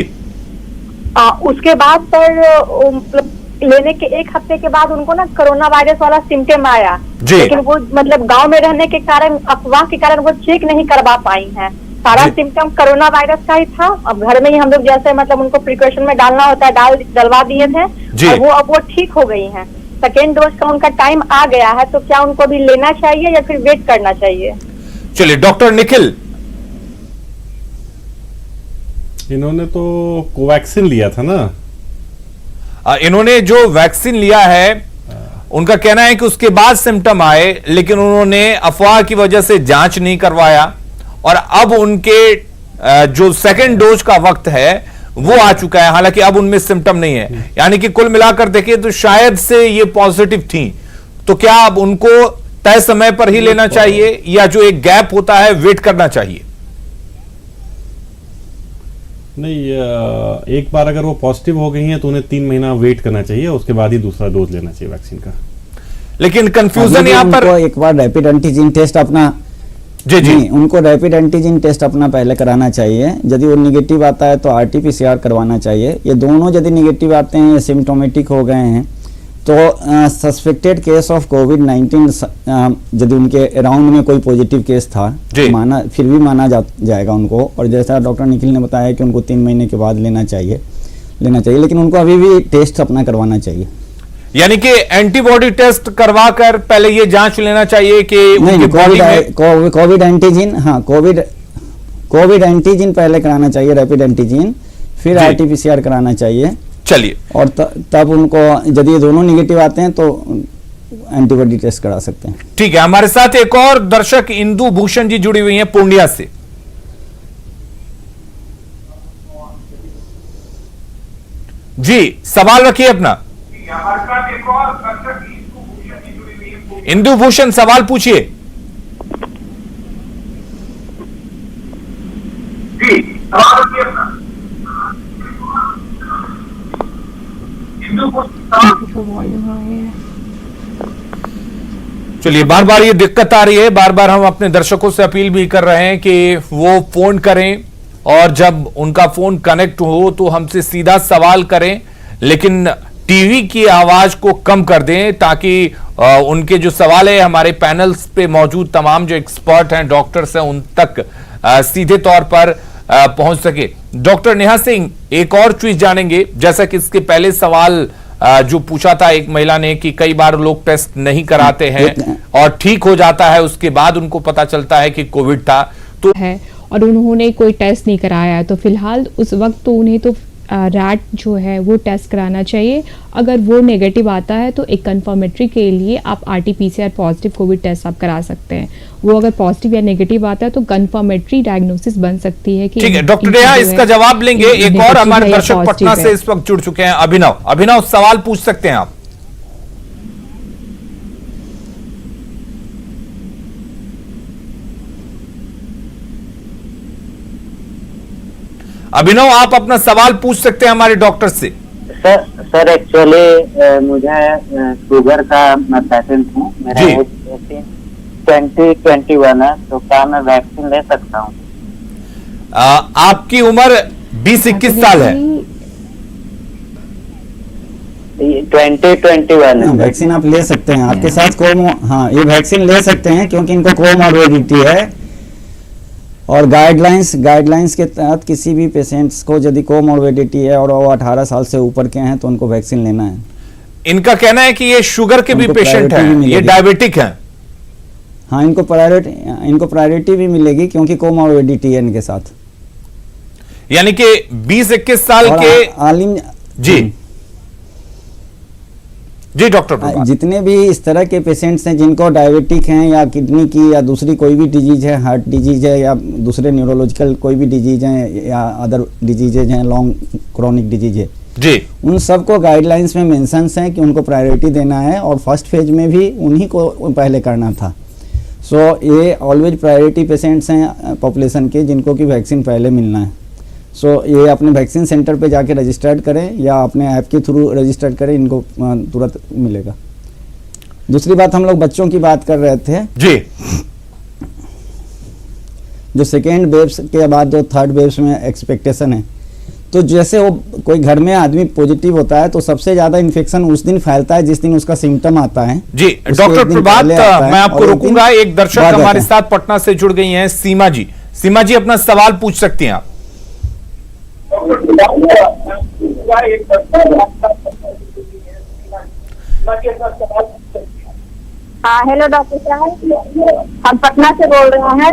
उसके बाद सर मतलब लेने के 1 हफ्ते के बाद उनको ना कोरोना वायरस वाला सिम्टम आया जी। लेकिन वो मतलब गांव में रहने के कारण, अफवाह के कारण वो चेक नहीं करवा पाई हैं। सारा सिम्टम कोरोना वायरस का ही था। अब घर में ही हम लोग जैसे मतलब उनको प्रिकॉशन में डालना होता है डलवा दिए थे जी। और अब वो ठीक हो गई हैं। सेकेंड डोज का उनका टाइम आ गया है, तो क्या उनको भी लेना चाहिए या फिर वेट करना चाहिए? चलिए डॉक्टर निखिल। इन्होंने तो कोवैक्सीन लिया था ना। इन्होंने जो वैक्सीन लिया है उनका कहना है कि उसके बाद सिम्टम आए, लेकिन उन्होंने अफवाह की वजह से जांच नहीं करवाया और अब उनके जो सेकेंड डोज का वक्त है वो आ चुका है, हालांकि अब उनमें सिम्टम नहीं है। यानी कि कुल मिलाकर देखिए तो शायद से ये पॉजिटिव थी। तो क्या अब उनको तय समय पर ही लेना चाहिए या जो एक गैप होता है वेट करना चाहिए? नहीं, एक बार अगर वो पॉजिटिव हो गई हैं तो उन्हें 3 महीना वेट करना चाहिए, उसके बाद ही दूसरा डोज लेना चाहिए वैक्सीन का। लेकिन कंफ्यूजन यहां पर एक बार रैपिड एंटीजन टेस्ट अपना जी जी उनको रैपिड एंटीजन टेस्ट अपना पहले कराना चाहिए। यदि वो निगेटिव आता है तो RT-PCR करवाना चाहिए। ये दोनों यदि निगेटिव आते हैं या सिम्टोमेटिक हो गए हैं तो सस्पेक्टेड केस ऑफ कोविड-19 यदि उनके अराउंड में कोई पॉजिटिव केस था फिर भी माना जाएगा उनको। और जैसा डॉक्टर निखिल ने बताया कि उनको 3 महीने के बाद लेना चाहिए, लेकिन उनको अभी भी टेस्ट अपना करवाना चाहिए। यानी कि एंटीबॉडी टेस्ट करवाकर पहले ये जांच लेना चाहिए कि कोविड एंटीजन, हाँ कोविड एंटीजन पहले कराना चाहिए, रैपिड एंटीजन, फिर RT-PCR कराना चाहिए। चलिए, और तब उनको यदि ये दोनों निगेटिव आते हैं तो एंटीबॉडी टेस्ट करा सकते हैं। ठीक है, हमारे साथ एक और दर्शक इंदु भूषण जी जुड़ी हुई हैं पूर्णिया से। जी, सवाल रखिए अपना। इंदु भूषण, सवाल पूछिए। जी, सवाल रखिए अपना। चलिए, बार बार ये दिक्कत आ रही है, बार बार हम अपने दर्शकों से अपील भी कर रहे हैं कि वो फोन करें और जब उनका फोन कनेक्ट हो तो हमसे सीधा सवाल करें, लेकिन टीवी की आवाज को कम कर दें ताकि उनके जो सवाल है हमारे पैनल्स पे मौजूद तमाम जो एक्सपर्ट हैं, डॉक्टर्स हैं, उन तक सीधे तौर पर पहुंच सके। डॉक्टर नेहा सिंह, एक और चीज जानेंगे, जैसा कि इसके पहले सवाल जो पूछा था एक महिला ने कि कई बार लोग टेस्ट नहीं कराते हैं और ठीक हो जाता है, उसके बाद उनको पता चलता है कि कोविड था तो है और उन्होंने कोई टेस्ट नहीं कराया, तो फिलहाल उस वक्त तो उन्हें तो रैट जो है वो टेस्ट कराना चाहिए। अगर वो नेगेटिव आता है तो एक कंफर्मेटरी के लिए आप RT-PCR पॉजिटिव कोविड टेस्ट आप करा सकते हैं। वो अगर पॉजिटिव या नेगेटिव आता है तो कंफर्मेटरी डायग्नोसिस बन सकती है कि ठीक है। डॉक्टर नेहा इसका जवाब लेंगे। एक और हमारे दर्शक पटना से इस वक्त जुड़ चुके हैं, अभिनव। अभिनव, सवाल पूछ सकते हैं आप। अभिनव, आप अपना सवाल पूछ सकते हैं हमारे डॉक्टर से। सर एक्चुअली मुझे शुगर का मैं पेशेंट हूँ, मेरा जी। एज 2021 है, तो क्या मैं वैक्सीन ले सकता हूँ? आपकी उम्र 20-21 साल है। 2021 है। वैक्सीन आप ले सकते हैं, आपके साथ ये वैक्सीन ले सकते हैं क्योंकि इनको कोमॉर्बिडिटी है और गाइडलाइंस के तहत किसी भी पेशेंट्स को यदि कोमॉर्बिडिटी है और वो 18 साल से ऊपर के हैं तो उनको वैक्सीन लेना है। इनका कहना है कि ये शुगर के भी पेशेंट हैं, ये डायबिटिक हैं। हाँ, इनको प्रायोरिटी भी मिलेगी क्योंकि कोमॉर्बिडिटी है इनके साथ। यानी कि 20-21 साल और के आलिम जी जी डॉक्टर प्रभात। जितने भी इस तरह के पेशेंट्स हैं जिनको डायबिटिक हैं या किडनी की या दूसरी कोई भी डिजीज है, हार्ट डिजीज है या दूसरे न्यूरोलॉजिकल कोई भी डिजीज है या अदर डिजीजेज हैं, लॉन्ग क्रोनिक डिजीज है जी, उन सबको गाइडलाइंस में मेंशंस हैं कि उनको प्रायोरिटी देना है और फर्स्ट फेज में भी उन्हीं को पहले करना था। सो ये ऑलवेज प्रायोरिटी पेशेंट्स हैं पॉपुलेशन के जिनको कि वैक्सीन पहले मिलना है। सो ये अपने वैक्सीन सेंटर पे जाके रजिस्टर्ड करें या अपने ऐप के थ्रू रजिस्टर्ड करें, इनको तुरंत मिलेगा। दूसरी बात, हम लोग बच्चों की बात कर रहे थे जी, जो सेकेंड वेव्स के बाद जो थर्ड वेव्स में एक्सपेक्टेशन है, तो जैसे वो कोई घर में आदमी पॉजिटिव होता है तो सबसे ज्यादा इन्फेक्शन उस दिन फैलता है जिस दिन उसका सिम्टम आता है। जी डॉक्टर प्रभात, मैं आपको रोकूंगा। एक दर्शक बाद हमारे आता साथ पटना से जुड़ गई हैं, सीमा जी। सीमा जी, अपना सवाल पूछ सकती हैं आप। हाँ, हेलो डॉक्टर साहब, हम पटना से बोल रहे हैं।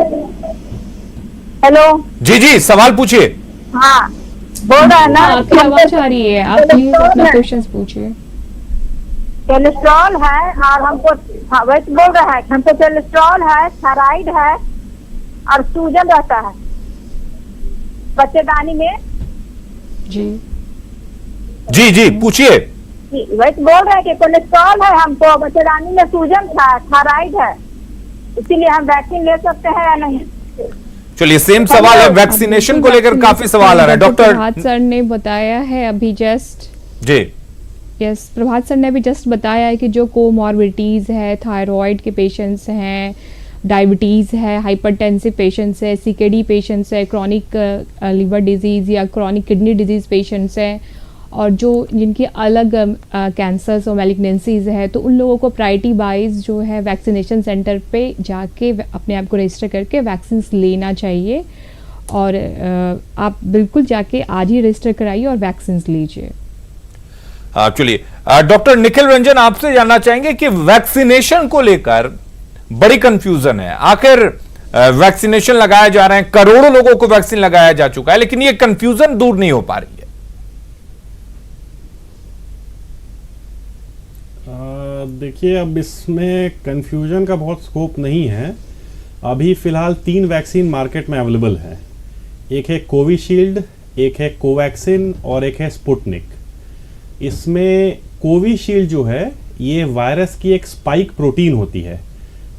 हेलो जी जी, सवाल पूछिए। हाँ, बोल रहे हैं ना, आपकी आवाज आ रही है, आप प्लीज अपना क्वेश्चन पूछिए। कोलेस्ट्रॉल है और हमको, हाँ वही तो बोल रहा है, हमको कोलेस्ट्रॉल है, थायराइड है और सूजन रहता है बच्चेदानी में। जी जी जी, पूछिए। वही तो बोल रहे हैं कि कोलेस्ट्रॉल है हमको, बच्चेदानी में सूजन था, थायराइड है, इसीलिए हम वैक्सीन ले सकते हैं या नहीं? चलिए, सेम सवाल है, वैक्सीनेशन को लेकर काफी सवाल आ रहा है। डॉक्टर प्रभात सर ने बताया है अभी जस्ट, जी यस, प्रभात सर ने अभी जस्ट बताया है कि जो कोमॉर्बिडिटीज है, थायराइड के पेशेंट्स हैं, डायबिटीज़ है, हाइपरटेंसिव पेशेंट्स है, सीकेडी पेशेंट्स है, क्रॉनिक लिवर डिजीज़ या क्रॉनिक किडनी डिजीज़ पेशेंट्स हैं, और जो जिनकी अलग कैंसर्स और मैलिग्नेंसीज है, तो उन लोगों को प्रायोरिटी वाइज जो है वैक्सीनेशन सेंटर पे जाके अपने आप को रजिस्टर करके वैक्सीन लेना चाहिए। और आप बिल्कुल जाके आज ही रजिस्टर कराइए और वैक्सीन लीजिए। चलिए, डॉक्टर निखिल रंजन, आपसे जानना चाहेंगे कि वैक्सीनेशन को लेकर बड़ी कंफ्यूजन है। आखिर वैक्सीनेशन लगाया जा रहे हैं, करोड़ों लोगों को वैक्सीन लगाया जा चुका है, लेकिन ये कंफ्यूजन दूर नहीं हो पा रही है। देखिए, अब इसमें कंफ्यूजन का बहुत स्कोप नहीं है। अभी फिलहाल 3 वैक्सीन मार्केट में अवेलेबल है। एक है कोविशील्ड, एक है कोवैक्सिन और एक है स्पुतनिक। इसमें कोविशील्ड जो है, ये वायरस की एक स्पाइक प्रोटीन होती है,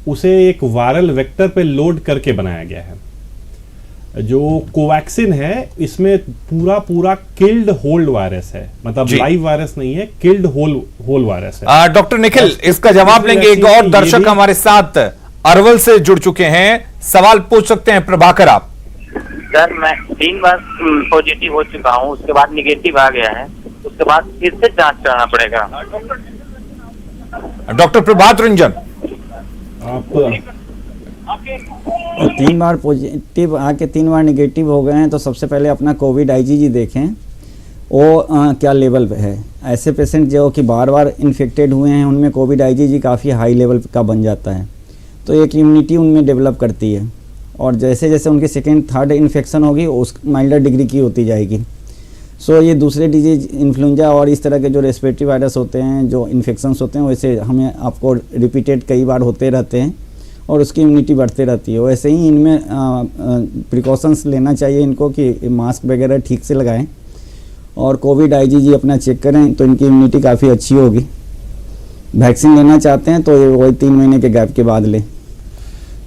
उसे एक वायरल वेक्टर पे लोड करके बनाया गया है। जो कोवैक्सिन है, इसमें पूरा किल्ड होल्ड वायरस है, मतलब लाइव वायरस नहीं है, किल्ड होल वायरस है। डॉक्टर निखिल, इसका जवाब लेंगे। एक और दर्शक हमारे साथ अरवल से जुड़ चुके हैं, सवाल पूछ सकते हैं। प्रभाकर, आप। सर, मैं 3 बार पॉजिटिव हो चुका हूँ, उसके बाद निगेटिव आ गया है, उसके बाद फिर से जांच कराना पड़ेगा। डॉक्टर प्रभात रंजन, आप 3 बार पॉजिटिव आके 3 बार निगेटिव हो गए हैं, तो सबसे पहले अपना कोविड IgG देखें, वो क्या लेवल पे है। ऐसे पेशेंट जो कि बार बार इन्फेक्टेड हुए हैं, उनमें कोविड IgG काफ़ी हाई लेवल का बन जाता है, तो एक इम्यूनिटी उनमें डेवलप करती है, और जैसे जैसे उनकी सेकेंड थर्ड इन्फेक्शन होगी, उस माइल्डर डिग्री की होती जाएगी। सो ये दूसरे डिजीज, इन्फ्लुएंजा और इस तरह के जो रेस्पिरेटरी वायरस होते हैं, जो इन्फेक्शंस होते हैं, वैसे हमें आपको रिपीटेड कई बार होते रहते हैं और उसकी इम्यूनिटी बढ़ती रहती है। वैसे ही इनमें प्रिकॉशंस लेना चाहिए इनको कि मास्क वगैरह ठीक से लगाएं और कोविड IgG अपना चेक करें, तो इनकी इम्यूनिटी काफ़ी अच्छी होगी। वैक्सीन लेना चाहते हैं तो ये वही 3 महीने के गैप के बाद लें।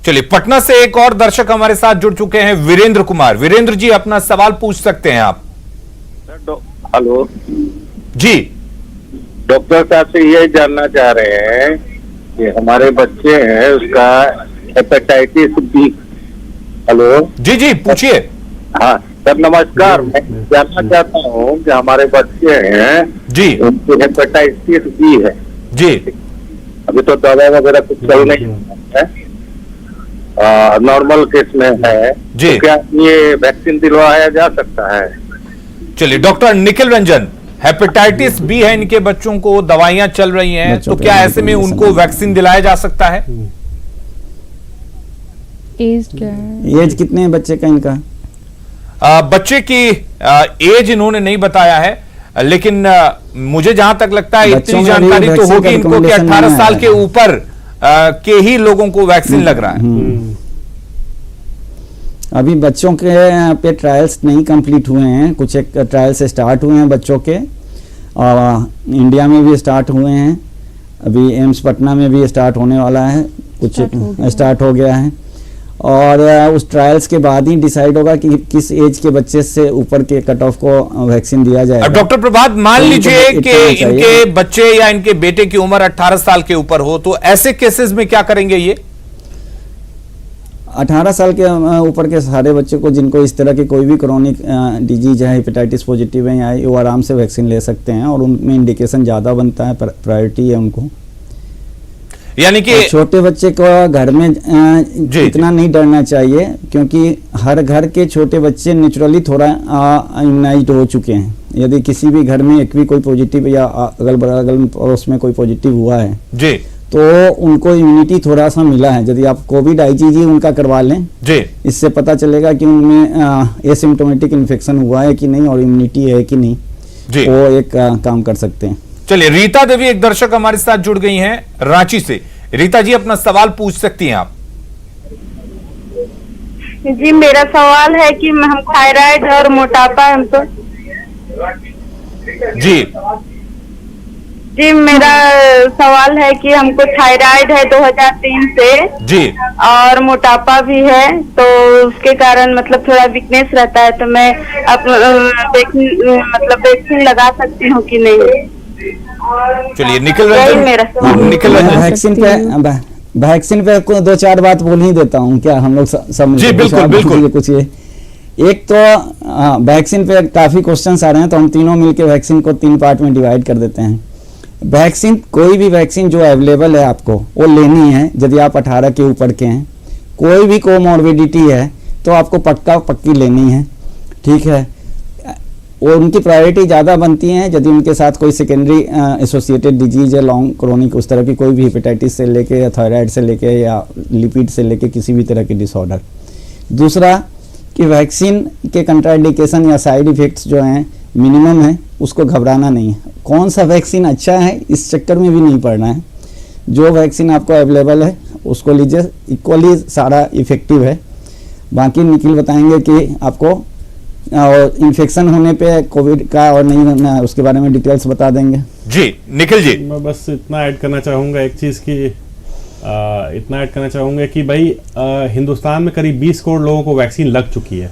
चलिए, पटना से एक और दर्शक हमारे साथ जुड़ चुके हैं, वीरेंद्र कुमार। वीरेंद्र जी, अपना सवाल पूछ सकते हैं आप। हेलो जी, डॉक्टर साहब से ये जानना चाह रहे हैं कि हमारे बच्चे हैं, उसका हेपेटाइटिस B। हेलो जी जी, पूछिए। हाँ सर, नमस्कार। मैं जानना चाहता हूँ कि हमारे बच्चे हैं जी, उनकी हेपेटाइटिस B है जी, अभी तो दवा वगैरह कुछ चल नहीं है, नॉर्मल केस में है जी, तो क्या ये वैक्सीन दिलवाया जा सकता है? चलिए, doctor Nikhil Ranjan, hepatitis B है इनके बच्चों को, दवाइयां चल रही हैं, तो क्या ऐसे में उनको वैक्सीन दिलाया जा सकता है? एज क्या है? एज कितने हैं बच्चे का इनका? बच्चे की एज इन्होंने नहीं बताया है, लेकिन मुझे जहां तक लगता है इतनी जानकारी तो होगी इनको कि 18 साल के ऊपर के ही लोगों को वैक्सीन लग रहा है। अभी बच्चों के पे ट्रायल्स नहीं कंप्लीट हुए हैं, कुछ एक ट्रायल्स स्टार्ट हुए हैं बच्चों के, और इंडिया में भी स्टार्ट हुए हैं, अभी एम्स पटना में भी स्टार्ट होने वाला है, कुछ स्टार्ट हो गया है, और उस ट्रायल्स के बाद ही डिसाइड होगा कि किस एज के बच्चे से ऊपर के कट ऑफ को वैक्सीन दिया जाएगा। डॉक्टर प्रभात, मान लीजिए कि इनके बच्चे या इनके बेटे की उम्र 18 साल के ऊपर हो, तो ऐसे केसेस में क्या करेंगे ये? 18 साल के ऊपर के सारे बच्चों को जिनको इस तरह की कोई भी क्रोनिक डिजीज है, हेपेटाइटिस पॉजिटिव है, या वो आराम से वैक्सीन ले सकते हैं, और उनमें इंडिकेशन ज़्यादा बनता है, प्रायोरिटी है उनको। यानी कि छोटे बच्चे को घर में इतना नहीं डरना चाहिए, क्योंकि हर घर के छोटे बच्चे नेचुरली थोड़ा इम्यूनाइज्ड हो चुके हैं। यदि किसी भी घर में एक भी कोई पॉजिटिव या अगल बगल पड़ोस में कोई पॉजिटिव हुआ है जी, तो उनको इम्यूनिटी थोड़ा सा मिला है। यदि आप कोविड IgG उनका करवा लें जी, इससे पता चलेगा कि उनमें एसिम्प्टोमेटिक इन्फेक्शन हुआ है कि नहीं और इम्यूनिटी है कि नहीं जी, वो एक काम कर सकते हैं। चलिए, रीता देवी एक दर्शक हमारे साथ जुड़ गई हैं रांची से। रीता जी, अपना सवाल पूछ सकती हैं आप। जी, मेरा सवाल है कि हम थायराइड और मोटापा है हमको। जी, मेरा सवाल है कि हमको थायराइड है 2003 से जी, और मोटापा भी है, तो उसके कारण मतलब थोड़ा वीकनेस रहता है, तो मैं वैक्सीन लगा सकती हूँ कि नहीं? चलिए, निकल वैक्सीन पे 2-4 बात बोल ही देता हूँ, क्या हम लोग सब जी, बिल्कुल कुछ ये एक तो वैक्सीन पे काफी क्वेश्चंस आ रहे हैं, तो हम तीनों मिलके वैक्सीन को 3 पार्ट में डिवाइड कर देते हैं। वैक्सीन, कोई भी वैक्सीन जो अवेलेबल है आपको वो लेनी है। यदि आप 18 के ऊपर के हैं, कोई भी कोमॉर्बिडिटी है तो आपको पक्की लेनी है, ठीक है। और उनकी प्रायोरिटी ज़्यादा बनती है यदि उनके साथ कोई सेकेंडरी एसोसिएटेड डिजीज है, लॉन्ग क्रोनिक उस तरह की कोई भी हेपेटाइटिस से लेके या थायराइड से लेके या लिपिड से लेके किसी भी तरह की डिसऑर्डर। दूसरा कि वैक्सीन के कंट्राइंडिकेशन या साइड इफ़ेक्ट्स जो हैं मिनिमम है, उसको घबराना नहीं है। कौन सा वैक्सीन अच्छा है इस चक्कर में भी नहीं पड़ना है, जो वैक्सीन आपको अवेलेबल है उसको लीजिए, इक्वली सारा इफेक्टिव है। बाकी निखिल बताएंगे कि आपको और इन्फेक्शन होने पे कोविड का और नहीं होना है उसके बारे में डिटेल्स बता देंगे। जी निखिल जी, मैं बस इतना ऐड करना चाहूँगा एक चीज़ की, इतना ऐड करना चाहूँगा कि भाई हिंदुस्तान में करीब 20 करोड़ लोगों को वैक्सीन लग चुकी है।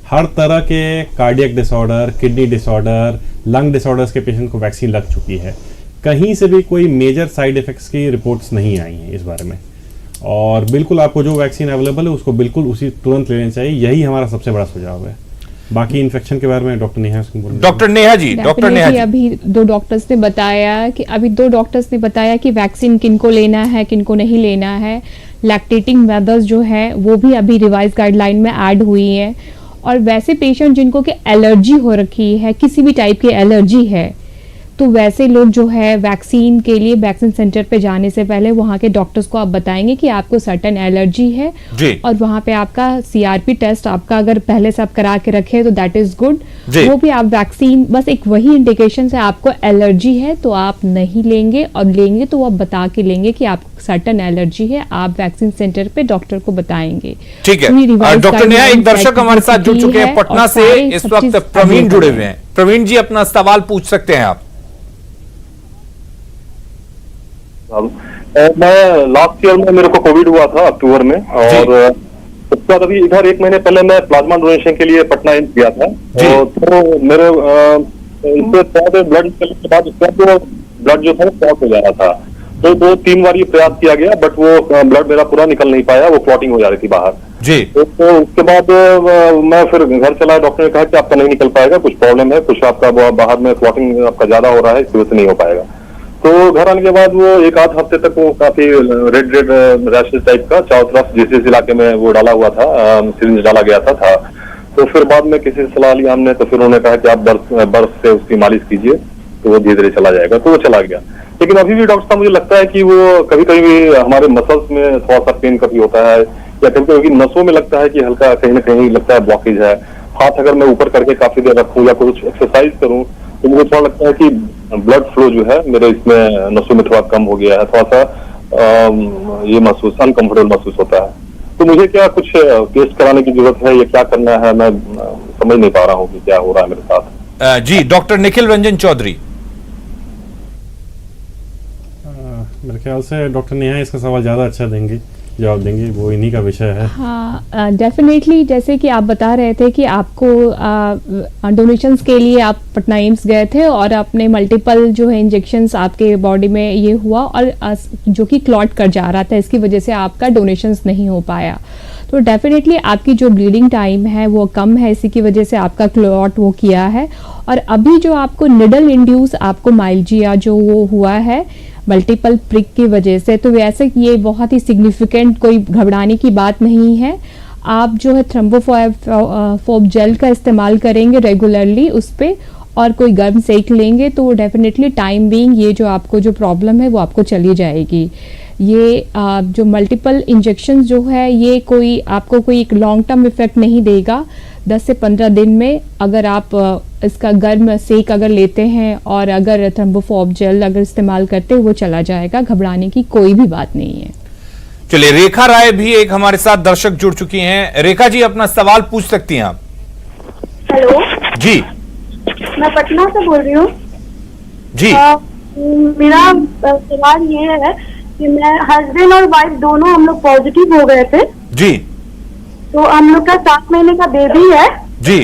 हर तरह के cardiac disorder, kidney disorder, lung disorders के पेशेंट को वैक्सीन लग चुकी है। कहीं से भी कोई मेजर साइड इफेक्ट्स की रिपोर्ट्स नहीं आई हैं इस बारे में, और बिल्कुल आपको जो वैक्सीन अवेलेबल है उसको बिल्कुल उसी तुरंत लेना चाहिए, यही हमारा सबसे बड़ा सुझाव है। बाकी इन्फेक्शन के बारे में डॉक्टर नेहा जी, डॉक्टर नेहा जी, अभी दो डॉक्टर्स ने बताया कि वैक्सीन किनको लेना है किनको नहीं लेना है। लैक्टेटिंग मदर्स जो है वो भी अभी रिवाइज गाइडलाइन में ऐड हुई है, और वैसे पेशेंट जिनको कि एलर्जी हो रखी है, किसी भी टाइप की एलर्जी है, तो वैसे लोग जो है वैक्सीन के लिए वैक्सीन सेंटर पे जाने से पहले वहाँ के डॉक्टर्स को आप बताएंगे कि आपको सर्टेन एलर्जी है, और वहाँ पे आपका CRP टेस्ट आपका अगर पहले से आप करा के रखे तो दैट इज गुड। वो भी आप वैक्सीन, बस एक वही इंडिकेशन से आपको एलर्जी है तो आप नहीं लेंगे, और लेंगे तो वो आप बता के लेंगे कि आपको सर्टेन एलर्जी है, आप वैक्सीन सेंटर पे डॉक्टर को बताएंगे। ठीक है डॉक्टर नेहा, एक दर्शक हमारे साथ जुड़ चुके हैं पटना से, इस वक्त प्रवीण जुड़े हुए हैं। प्रवीण जी, अपना सवाल पूछ सकते हैं आप। मैं लास्ट ईयर में मेरे को कोविड हुआ था अक्टूबर में, और उसके बाद अभी इधर 1 महीने पहले मैं प्लाज्मा डोनेशन के लिए पटना गया था, तो मेरे ब्लड निकलने के बाद उसके बाद ब्लड जो था क्लॉट हो जा रहा था, तो 2-3 बार ये प्रयास किया गया, बट वो ब्लड मेरा पूरा निकल नहीं पाया, वो क्लॉटिंग हो जा रही थी बाहर जी। तो उसके बाद मैं फिर घर चला, डॉक्टर ने कहा कि आपका नहीं निकल पाएगा, कुछ प्रॉब्लम है, कुछ आपका बाहर में क्लॉटिंग आपका ज्यादा हो रहा है, इस वजह से नहीं हो पाएगा। तो घर आने के बाद वो 1-8 हफ्ते तक वो काफी रेड रैशेस टाइप का चारों तरफ जिस इलाके में वो डाला हुआ था, सिरिंज डाला गया था। तो फिर बाद में किसी से सलाह लिया हमने, तो फिर उन्होंने कहा कि आप बर्फ से उसकी मालिश कीजिए तो वो धीरे धीरे चला जाएगा, तो वो चला गया। लेकिन अभी भी डॉक्टर साहब मुझे लगता है कि वो कभी कभी भी हमारे मसल्स में थोड़ा सा पेन कभी होता है, या कभी कभी नसों में लगता है कि हल्का कहीं ना कहीं लगता है ब्लॉकेज है। हाथ अगर मैं ऊपर करके काफी देर रखूं या कुछ एक्सरसाइज करूं तो मुझे थोड़ा लगता है कि ब्लड फ्लो जो है मेरे इसमें नसों में थोड़ा कम हो गया है, थोड़ा सा ये महसूस अनकंफर्टेबल महसूस होता है। तो मुझे क्या कुछ टेस्ट कराने की जरूरत है या क्या करना है, मैं समझ नहीं पा रहा हूँ कि क्या हो रहा है मेरे साथ। जी डॉक्टर निखिल रंजन चौधरी। मेरे ख्याल से डॉक्टर नेहा इसका सवाल ज्यादा अच्छा देंगे, जवाब देंगे, वो इन्हीं का विषय है। हाँ डेफिनेटली, जैसे कि आप बता रहे थे कि आपको डोनेशंस के लिए आप पटना एम्स गए थे और आपने मल्टीपल जो है इंजेक्शंस आपके बॉडी में ये हुआ और जो कि क्लॉट कर जा रहा था, इसकी वजह से आपका डोनेशंस नहीं हो पाया। तो डेफिनेटली आपकी जो ब्लीडिंग टाइम है वो कम है, इसी की वजह से आपका क्लॉट वो किया है। और अभी जो आपको निडल इंड्यूस आपको माइल्जिया जो वो हुआ है मल्टीपल प्रिक की वजह से, तो वैसे ये बहुत ही सिग्निफिकेंट कोई घबराने की बात नहीं है। आप जो है थ्रोम्बोफोब जेल का इस्तेमाल करेंगे रेगुलरली उस पर और कोई गर्म सेक लेंगे तो डेफिनेटली टाइम बीइंग ये जो आपको जो प्रॉब्लम है वो आपको चली जाएगी। ये जो मल्टीपल इंजेक्शन जो है ये कोई आपको कोई एक लॉन्ग टर्म इफेक्ट नहीं देगा। 10 से 15 दिन में अगर आप इसका गर्म सेक अगर लेते हैं और अगर थ्रोम्बोफोब जेल अगर इस्तेमाल करते हैं वो चला जाएगा, घबराने की कोई भी बात नहीं है। चलिए रेखा राय भी एक हमारे साथ दर्शक जुड़ चुकी हैं। रेखा जी अपना सवाल पूछ सकती हैं आप। हेलो जी, मैं पटना से बोल रही हूँ जी। मेरा सवाल ये है कि मैं हस्बैंड और वाइफ दोनों हम लोग पॉजिटिव हो गए थे जी। तो हम लोग का 7 महीने का बेबी है जी।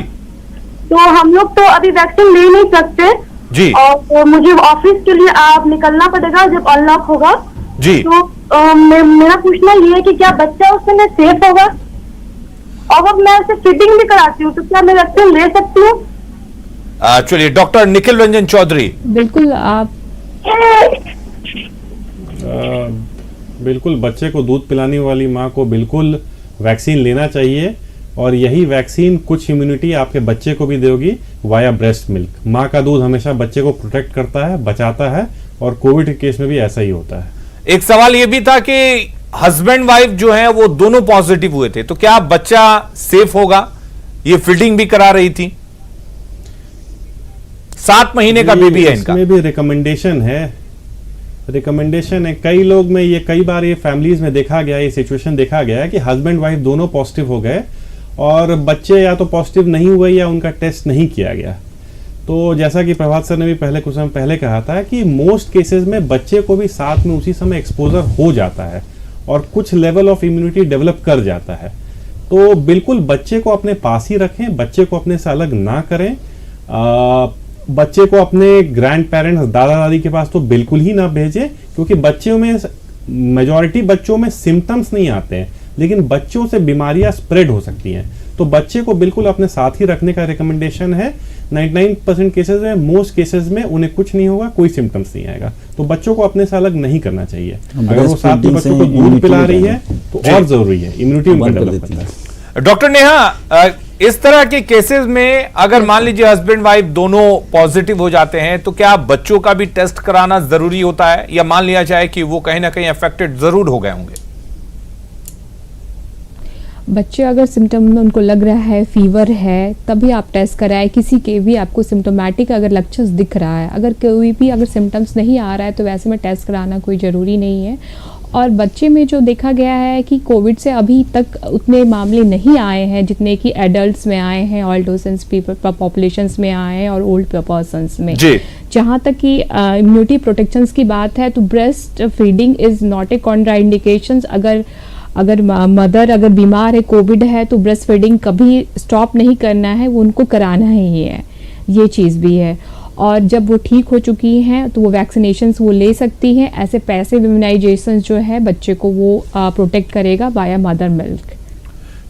तो हम लोग तो अभी वैक्सीन ले नहीं सकते जी। और मुझे ऑफिस के लिए आप निकलना पड़ेगा जब अनलॉक होगा जी। तो मेरा पूछना ये है कि क्या बच्चा उस समय सेफ होगा, और अब मैं उसे फीडिंग भी कराती हूँ तो क्या मैं वैक्सीन ले सकती हूँ? चलिए डॉक्टर निखिल रंजन चौधरी। बिल्कुल आप बिल्कुल बच्चे को दूध पिलाने वाली माँ को बिल्कुल वैक्सीन लेना चाहिए और यही वैक्सीन कुछ इम्यूनिटी आपके बच्चे को भी देगी वाया ब्रेस्ट मिल्क। माँ का दूध हमेशा बच्चे को प्रोटेक्ट करता है, बचाता है और कोविड के केस में भी ऐसा ही होता है। एक सवाल ये भी था कि हस्बैंड वाइफ जो है वो दोनों पॉजिटिव हुए थे तो क्या बच्चा सेफ होगा? ये फीडिंग भी करा रही थी, 7 महीने का बेबी है इनका। इसमें भी रिकमेंडेशन है कई लोग में ये कई बार ये फैमिलीज में देखा गया, ये सिचुएशन देखा गया है कि हस्बैंड वाइफ दोनों पॉजिटिव हो गए और बच्चे या तो पॉजिटिव नहीं हुए या उनका टेस्ट नहीं किया गया। तो जैसा कि प्रभात सर ने भी पहले कुछ समय पहले कहा था कि मोस्ट केसेस में बच्चे को भी साथ में उसी समय एक्सपोजर हो जाता है और कुछ लेवल ऑफ इम्यूनिटी डेवलप कर जाता है। तो बिल्कुल बच्चे को अपने पास ही रखें, बच्चे को अपने से अलग ना करें। बच्चे को अपने ग्रैंड पेरेंट्स दादा दादी के पास तो बिल्कुल ही ना भेजें क्योंकि बच्चों में मेजॉरिटी बच्चों में सिम्टम्स नहीं आते हैं लेकिन बच्चों से बीमारियां स्प्रेड हो सकती हैं। तो बच्चे को बिल्कुल अपने साथ ही रखने का रिकमेंडेशन है। 99% केसेस में, मोस्ट केसेस में उन्हें कुछ नहीं होगा, कोई सिम्टम्स नहीं आएगा। तो बच्चों को अपने से अलग नहीं करना चाहिए। अगर वो साथ में बच्चों को दूध पिला रही है तो और जरूरी है, इम्यूनिटी उनका डेवलप करता है। डॉक्टर नेहा, इस तरह के केसेस में अगर मान लीजिए हस्बैंड वाइफ दोनों पॉजिटिव हो जाते हैं तो क्या बच्चों का भी टेस्ट कराना जरूरी होता है या मान लिया जाए कि वो कहीं ना कहीं अफेक्टेड जरूर हो गए होंगे? बच्चे अगर सिम्टम में उनको लग रहा है फीवर है तभी आप टेस्ट कराएं। किसी के भी आपको सिम्टोमेटिक अगर लक्षण दिख रहा है, अगर कोई भी अगर सिम्टम्स नहीं आ रहा है तो वैसे में टेस्ट कराना कोई ज़रूरी नहीं है। और बच्चे में जो देखा गया है कि कोविड से अभी तक उतने मामले नहीं आए हैं जितने कि एडल्ट्स में आए हैं, ऑल्डोसेंस पीपल पॉपुलेशंस में आए हैं और ओल्ड पर्सन्स में। जहाँ तक कि इम्यूनिटी प्रोटेक्शंस की बात है तो breast feeding is not a contraindications. अगर मदर अगर बीमार है, कोविड है, तो ब्रेस्ट फीडिंग कभी स्टॉप नहीं करना है, वो उनको कराना ही है। ये चीज़ भी है। और जब वो ठीक हो चुकी हैं तो वो वैक्सीनेशंस वो ले सकती हैं। ऐसे पैसिव इम्यूनाइजेशन जो है बच्चे को वो प्रोटेक्ट करेगा वाया मदर मिल्क।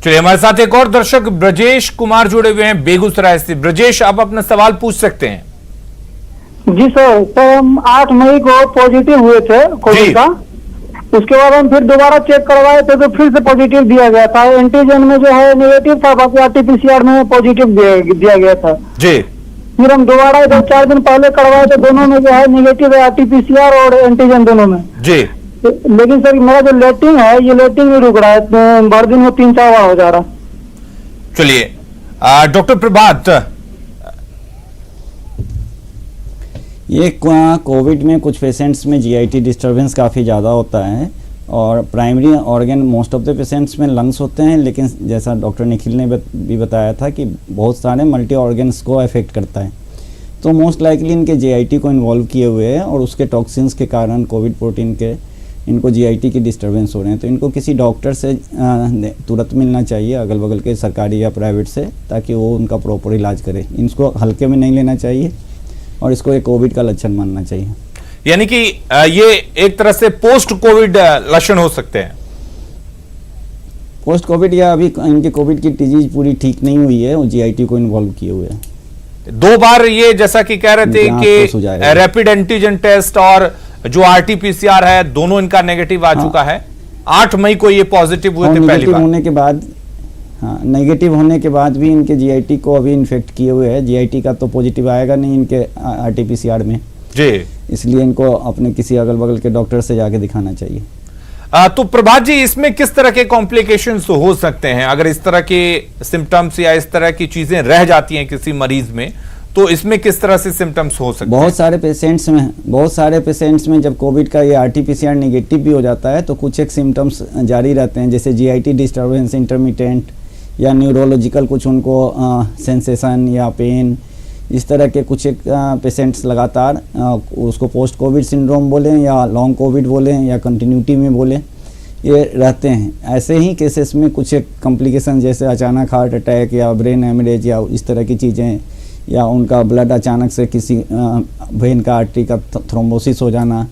चलिए हमारे साथ एक और दर्शक ब्रजेश कुमार जुड़े हुए हैं बेगूसराय से। ब्रजेश, आप अपना सवाल पूछ सकते हैं। जी सर, तो हम 8 मई को पॉजिटिव हुए थे कोविड का। उसके बाद हम फिर दोबारा चेक करवाए थे तो फिर से पॉजिटिव दिया गया था। एंटीजन में जो है नेगेटिव था, बाकी आरटीपीसीआर में पॉजिटिव दिया गया था जी। फिर हम दोबारा 4 दिन पहले करवाए थे, दोनों में जो है नेगेटिव है, आरटीपीसीआर और एंटीजन दोनों में जी। लेकिन सर मेरा जो लेटिंग है ये लेटिंग भी रुक रहा है, तो बार दिन में 3-4 बार हो जा रहा। चलिए डॉक्टर प्रभात, ये कोविड में कुछ पेशेंट्स में जीआईटी डिस्टरबेंस काफ़ी ज़्यादा होता है और primary organ most of the patients में लंग्स होते हैं, लेकिन जैसा डॉक्टर निखिल ने भी बताया था कि बहुत सारे मल्टी ऑर्गन्स को अफेक्ट करता है। तो मोस्ट लाइकली इनके जीआईटी को इन्वॉल्व किए हुए हैं और उसके टॉक्सिन्स के कारण कोविड प्रोटीन के इनको जीआईटी की डिस्टरबेंस हो रहे हैं। तो इनको किसी डॉक्टर से तुरंत मिलना चाहिए, अगल बगल के सरकारी या प्राइवेट से, ताकि वो उनका प्रॉपर इलाज करे। इनको हल्के में नहीं लेना चाहिए और इसको एक कोविड का लक्षण मानना चाहिए। यानी कि ये एक तरह से पोस्ट कोविड लक्षण हो सकते हैं। पोस्ट कोविड या अभी इनके कोविड की डिजीज पूरी ठीक नहीं हुई है और जीआईटी को इन्वॉल्व किए हुए हैं। 2 बार ये जैसा कि कह रहे थे कि रैपिड एंटीजन टेस्ट और जो आरटीपीसीआर है दोनों इनका नेगेटिव आ चुका है। 8 मई को ये पॉजिटिव हुए थे पहली बार। होने के बाद नेगेटिव होने के बाद भी इनके जीआईटी को अभी इन्फेक्ट किए हुए हैं। जीआईटी का तो पॉजिटिव आएगा नहीं इनके आरटीपीसीआर में जी, इसलिए इनको अपने किसी अगल बगल के डॉक्टर से जाके दिखाना चाहिए। तो प्रभात जी, इसमें किस तरह के कॉम्प्लिकेशंस हो सकते हैं अगर इस तरह के सिम्टम्स या इस तरह की चीजें रह जाती हैं किसी मरीज में, तो इसमें किस तरह से सिम्टम्स हो सकते हैं? बहुत सारे पेशेंट्स में जब कोविड का ये आरटीपीसीआर नेगेटिव भी हो जाता है तो कुछ एक सिम्टम्स जारी रहते हैं, जैसे जीआईटी डिस्टर्बेंस इंटरमिटेंट या न्यूरोलॉजिकल कुछ उनको सेंसेशन या पेन, इस तरह के कुछ एक पेशेंट्स लगातार उसको पोस्ट कोविड सिंड्रोम बोलें या लॉन्ग कोविड बोलें या कंटिन्यूटी में बोलें, ये रहते हैं। ऐसे ही केसेस में कुछ एक कॉम्प्लिकेशन जैसे अचानक हार्ट अटैक या ब्रेन हेमरेज या इस तरह की चीज़ें, या उनका ब्लड अचानक से किसी वेन का आर्टरी का थ्रोम्बोसिस हो जाना,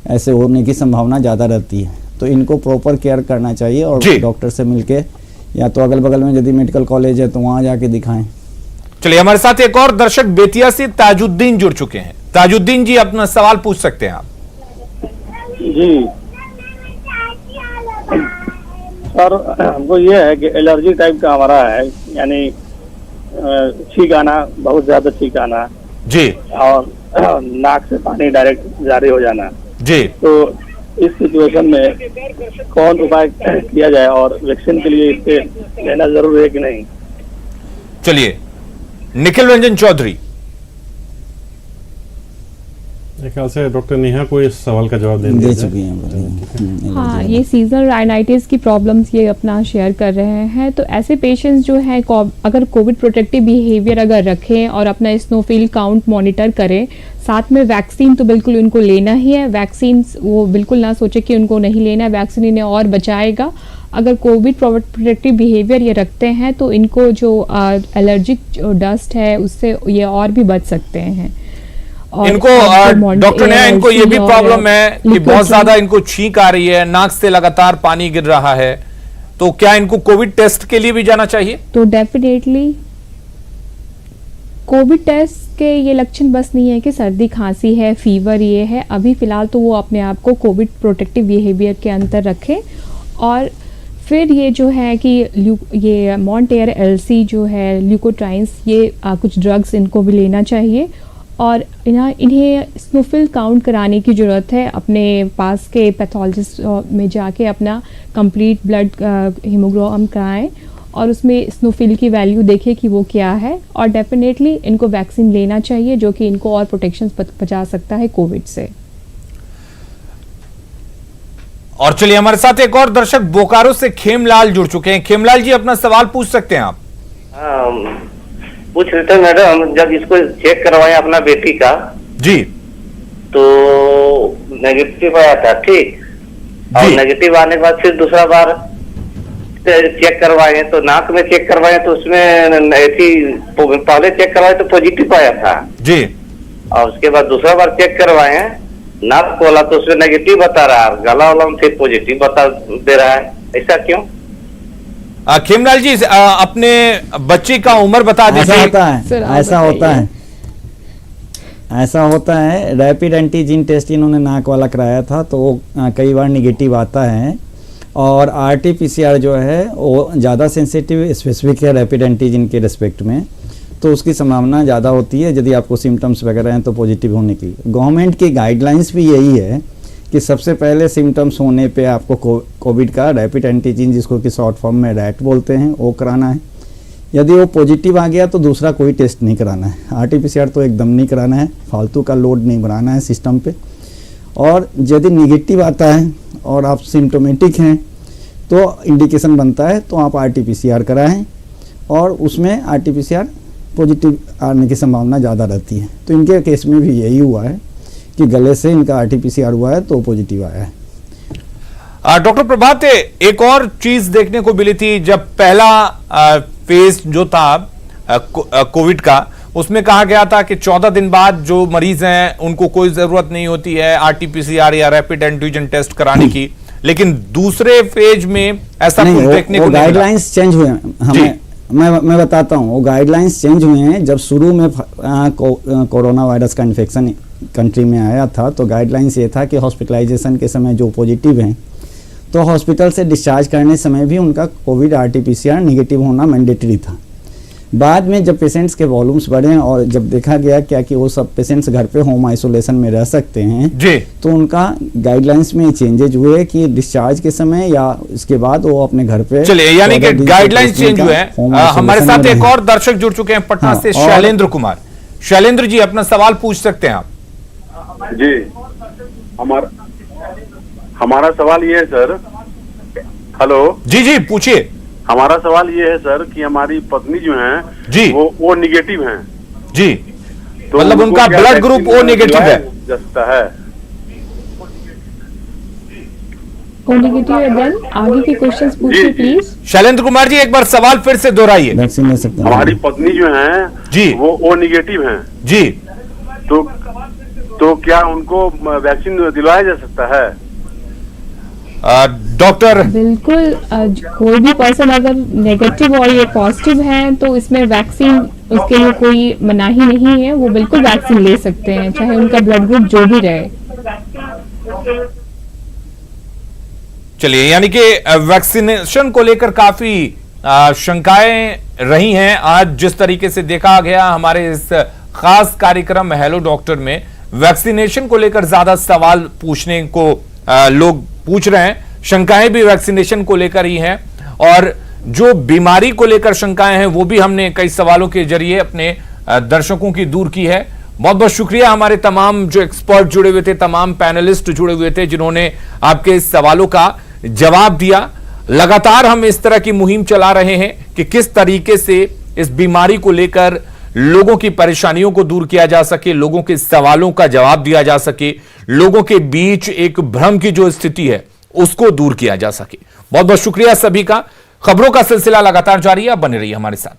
ऐसे होने की संभावना ज़्यादा रहती है। तो इनको प्रॉपर केयर करना चाहिए और डॉक्टर से मिलके या तो अगल बगल में यदि मेडिकल कॉलेज है तो वहाँ जाके दिखाएं। चलिए, हमारे साथ एक और दर्शक बेतिया से ताजुद्दीन जुड़ चुके हैं। ताजुद्दीन जी, अपना सवाल पूछ सकते हैं आप। जी सर, हमको ये है कि एलर्जी टाइप का हमारा है, यानी छींक आना, बहुत ज्यादा छींक आना जी, और नाक से पानी डायरेक्ट जारी हो जाना जी। तो इस सिचुएशन में कौन उपाय किया जाए और वैक्सीन के लिए इससे लेना जरूरी है कि नहीं? चलिए, निखिल रंजन चौधरी। एक ख्याल से डॉक्टर नेहा को इस सवाल का जवाब दे चुकी हैं। हाँ, ये सीजनल राइनाइटिस की प्रॉब्लम्स ये अपना शेयर कर रहे हैं। तो ऐसे पेशेंट्स जो हैं अगर कोविड प्रोटेक्टिव बिहेवियर अगर रखें और अपना स्नोफिल काउंट मॉनिटर करें, साथ में वैक्सीन तो बिल्कुल उनको लेना ही है। वैक्सीन वो बिल्कुल ना सोचे कि उनको नहीं लेना है, वैक्सीन इन्हें और बचाएगा। अगर कोविड प्रोटेक्टिव बिहेवियर ये रखते हैं तो इनको जो एलर्जिक जो डस्ट है उससे ये और भी बच सकते हैं। इनको डॉक्टर ने इनको ये भी प्रॉब्लम है कि बहुत ज्यादा इनको छींक आ रही है, नाक से लगातार पानी गिर रहा है, तो क्या इनको कोविड टेस्ट के लिए भी जाना चाहिए? तो डेफिनेटली कोविड टेस्ट के ये लक्षण बस नहीं है कि सर्दी खांसी है, फीवर ये है। अभी फिलहाल तो वो अपने आप को कोविड प्रोटेक्टिव बिहेवियर के अंदर रखें और फिर ये जो है कि ये मॉन्टेयर एलसी जो है, ल्यूकोट्राइन्स, ये कुछ ड्रग्स इनको भी लेना चाहिए और इन्हें स्नोफिल काउंट कराने की ज़रूरत है। अपने पास के पैथोलॉजिस्ट में जाके अपना कंप्लीट ब्लड हीमोग्लोबिन कराएं और उसमें स्नोफिल की वैल्यू देखें कि वो क्या है। और डेफिनेटली इनको वैक्सीन लेना चाहिए जो कि इनको और प्रोटेक्शन बचा सकता है कोविड से। और चलिए, हमारे साथ एक और दर्शक बोकारो से खेमलाल जुड़ चुके हैं। खेमलाल जी, अपना सवाल पूछ सकते हैं आप। पूछ रहे थे मैडम, जब इसको चेक करवाए अपना बेटी का जी, तो नेगेटिव आया था, ठीक, और नेगेटिव आने के बाद फिर दूसरा बार चेक करवाए तो नाक में चेक करवाए तो उसमें ऐसी, पहले चेक करवाए तो पॉजिटिव आया था जी, और उसके बाद दूसरा बार चेक करवाए नाक वाला तो उसमें नेगेटिव बता रहा है, गला वाला में फिर पॉजिटिव बता दे रहा है, ऐसा क्यों? खेमलाल जी, अपने बच्चे का उम्र बता दीजिए। ऐसा होता है। रैपिड एंटीजन टेस्ट इन्होंने नाक वाला कराया था तो वो कई बार निगेटिव आता है और आरटीपीसीआर जो है वो ज़्यादा सेंसिटिव स्पेसिफिक है रैपिड एंटीजन के रिस्पेक्ट में, तो उसकी संभावना ज़्यादा होती है यदि आपको सिम्टम्स वगैरह हैं तो पॉजिटिव होने की। गवर्नमेंट की गाइडलाइंस भी यही है कि कि सबसे पहले सिम्टम्स होने पे आपको कोविड का रैपिड एंटीजन, जिसको कि शॉर्ट फॉर्म में रैट बोलते हैं, वो कराना है। यदि वो पॉजिटिव आ गया तो दूसरा कोई टेस्ट नहीं कराना है। RT-PCR तो एकदम नहीं कराना है, फालतू का लोड नहीं बनाना है सिस्टम पे। और यदि निगेटिव आता है और आप सिम्टोमेटिक हैं तो इंडिकेशन बनता है तो आप RT-PCR कराएं, और उसमें RT-PCR पॉजिटिव आने की संभावना ज़्यादा रहती है। तो इनके केस में भी यही हुआ है कि गले से इनका RT-PCR हुआ है तो पॉजिटिव आया है। डॉक्टर प्रभात, एक और चीज देखने को मिली थी जब पहला फेज जो था कोविड का, उसमें कहा गया था कि 14 दिन बाद जो मरीज हैं उनको कोई जरूरत नहीं होती है RT-PCR या रैपिड एंटीजन टेस्ट कराने की, लेकिन दूसरे फेज में ऐसा कुछ देखने को नहीं। गाइडलाइंस चेंज हुए हैं हमें, मैं बताता हूँ। वो गाइडलाइंस चेंज हुए हैं जब शुरू में कोरोना वायरस का इन्फेक्शन कंट्री में आया था, तो गाइडलाइंस ये था कि हॉस्पिटलाइजेशन के समय जो पॉजिटिव हैं तो हॉस्पिटल से डिस्चार्ज करने समय भी उनका कोविड RT-PCR निगेटिव होना मैंडेटरी था। बाद में जब पेशेंट्स के वॉल्यूम्स बढ़े और जब देखा गया क्या कि वो सब पेशेंट्स घर पे होम आइसोलेशन में रह सकते हैं जी, तो उनका गाइडलाइंस में चेंजेज हुए कि डिस्चार्ज के समय या इसके बाद वो अपने घर पे। चलिए, यानी कि गाइडलाइंस चेंज हुए हैं। हमारे साथ एक और दर्शक जुड़ चुके हैं पटना से, शैलेंद्र कुमार। शैलेंद्र जी, अपना सवाल पूछ सकते हैं आप। जी, हमारा सवाल ये है सर। हेलो जी जी, पूछिए। हमारा सवाल ये है सर कि हमारी पत्नी जो हैं जी वो नेगेटिव हैं जी, तो मतलब उनका ब्लड ग्रुप ओ नेगेटिव है। आगे के क्वेश्चंस पूछिए प्लीज। शैलेंद्र कुमार जी, एक बार सवाल फिर से दोहराइए। वैक्सीन ले सकते हैं। हमारी पत्नी जो हैं जी वो ओ नेगेटिव हैं जी, तो क्या उनको वैक्सीन दिलवाया जा सकता है? डॉक्टर बिल्कुल, कोई भी पर्सन अगर नेगेटिव और ये पॉजिटिव है तो इसमें वैक्सीन, उसके लिए कोई मनाही नहीं है, वो बिल्कुल वैक्सीन ले सकते हैं चाहे उनका ब्लड ग्रुप जो भी रहे। चलिए, यानी कि वैक्सीनेशन को लेकर काफी शंकाएं रही हैं। आज जिस तरीके से देखा गया हमारे इस खास कार्यक्रम हेलो डॉक्टर में, वैक्सीनेशन को लेकर ज्यादा सवाल पूछने को लोग पूछ रहे हैं। शंकाएं भी वैक्सीनेशन को लेकर ही हैं, और जो बीमारी को लेकर शंकाएं हैं वो भी हमने कई सवालों के जरिए अपने दर्शकों की दूर की है। बहुत बहुत शुक्रिया हमारे तमाम जो एक्सपर्ट जुड़े हुए थे, तमाम पैनलिस्ट जुड़े हुए थे, जिन्होंने आपके सवालों का जवाब दिया। लगातार हम इस तरह की मुहिम चला रहे हैं कि किस तरीके से इस बीमारी को लेकर लोगों की परेशानियों को दूर किया जा सके, लोगों के सवालों का जवाब दिया जा सके, लोगों के बीच एक भ्रम की जो स्थिति है उसको दूर किया जा सके। बहुत बहुत शुक्रिया सभी का। खबरों का सिलसिला लगातार जारी है, आप बने रहिए हमारे साथ।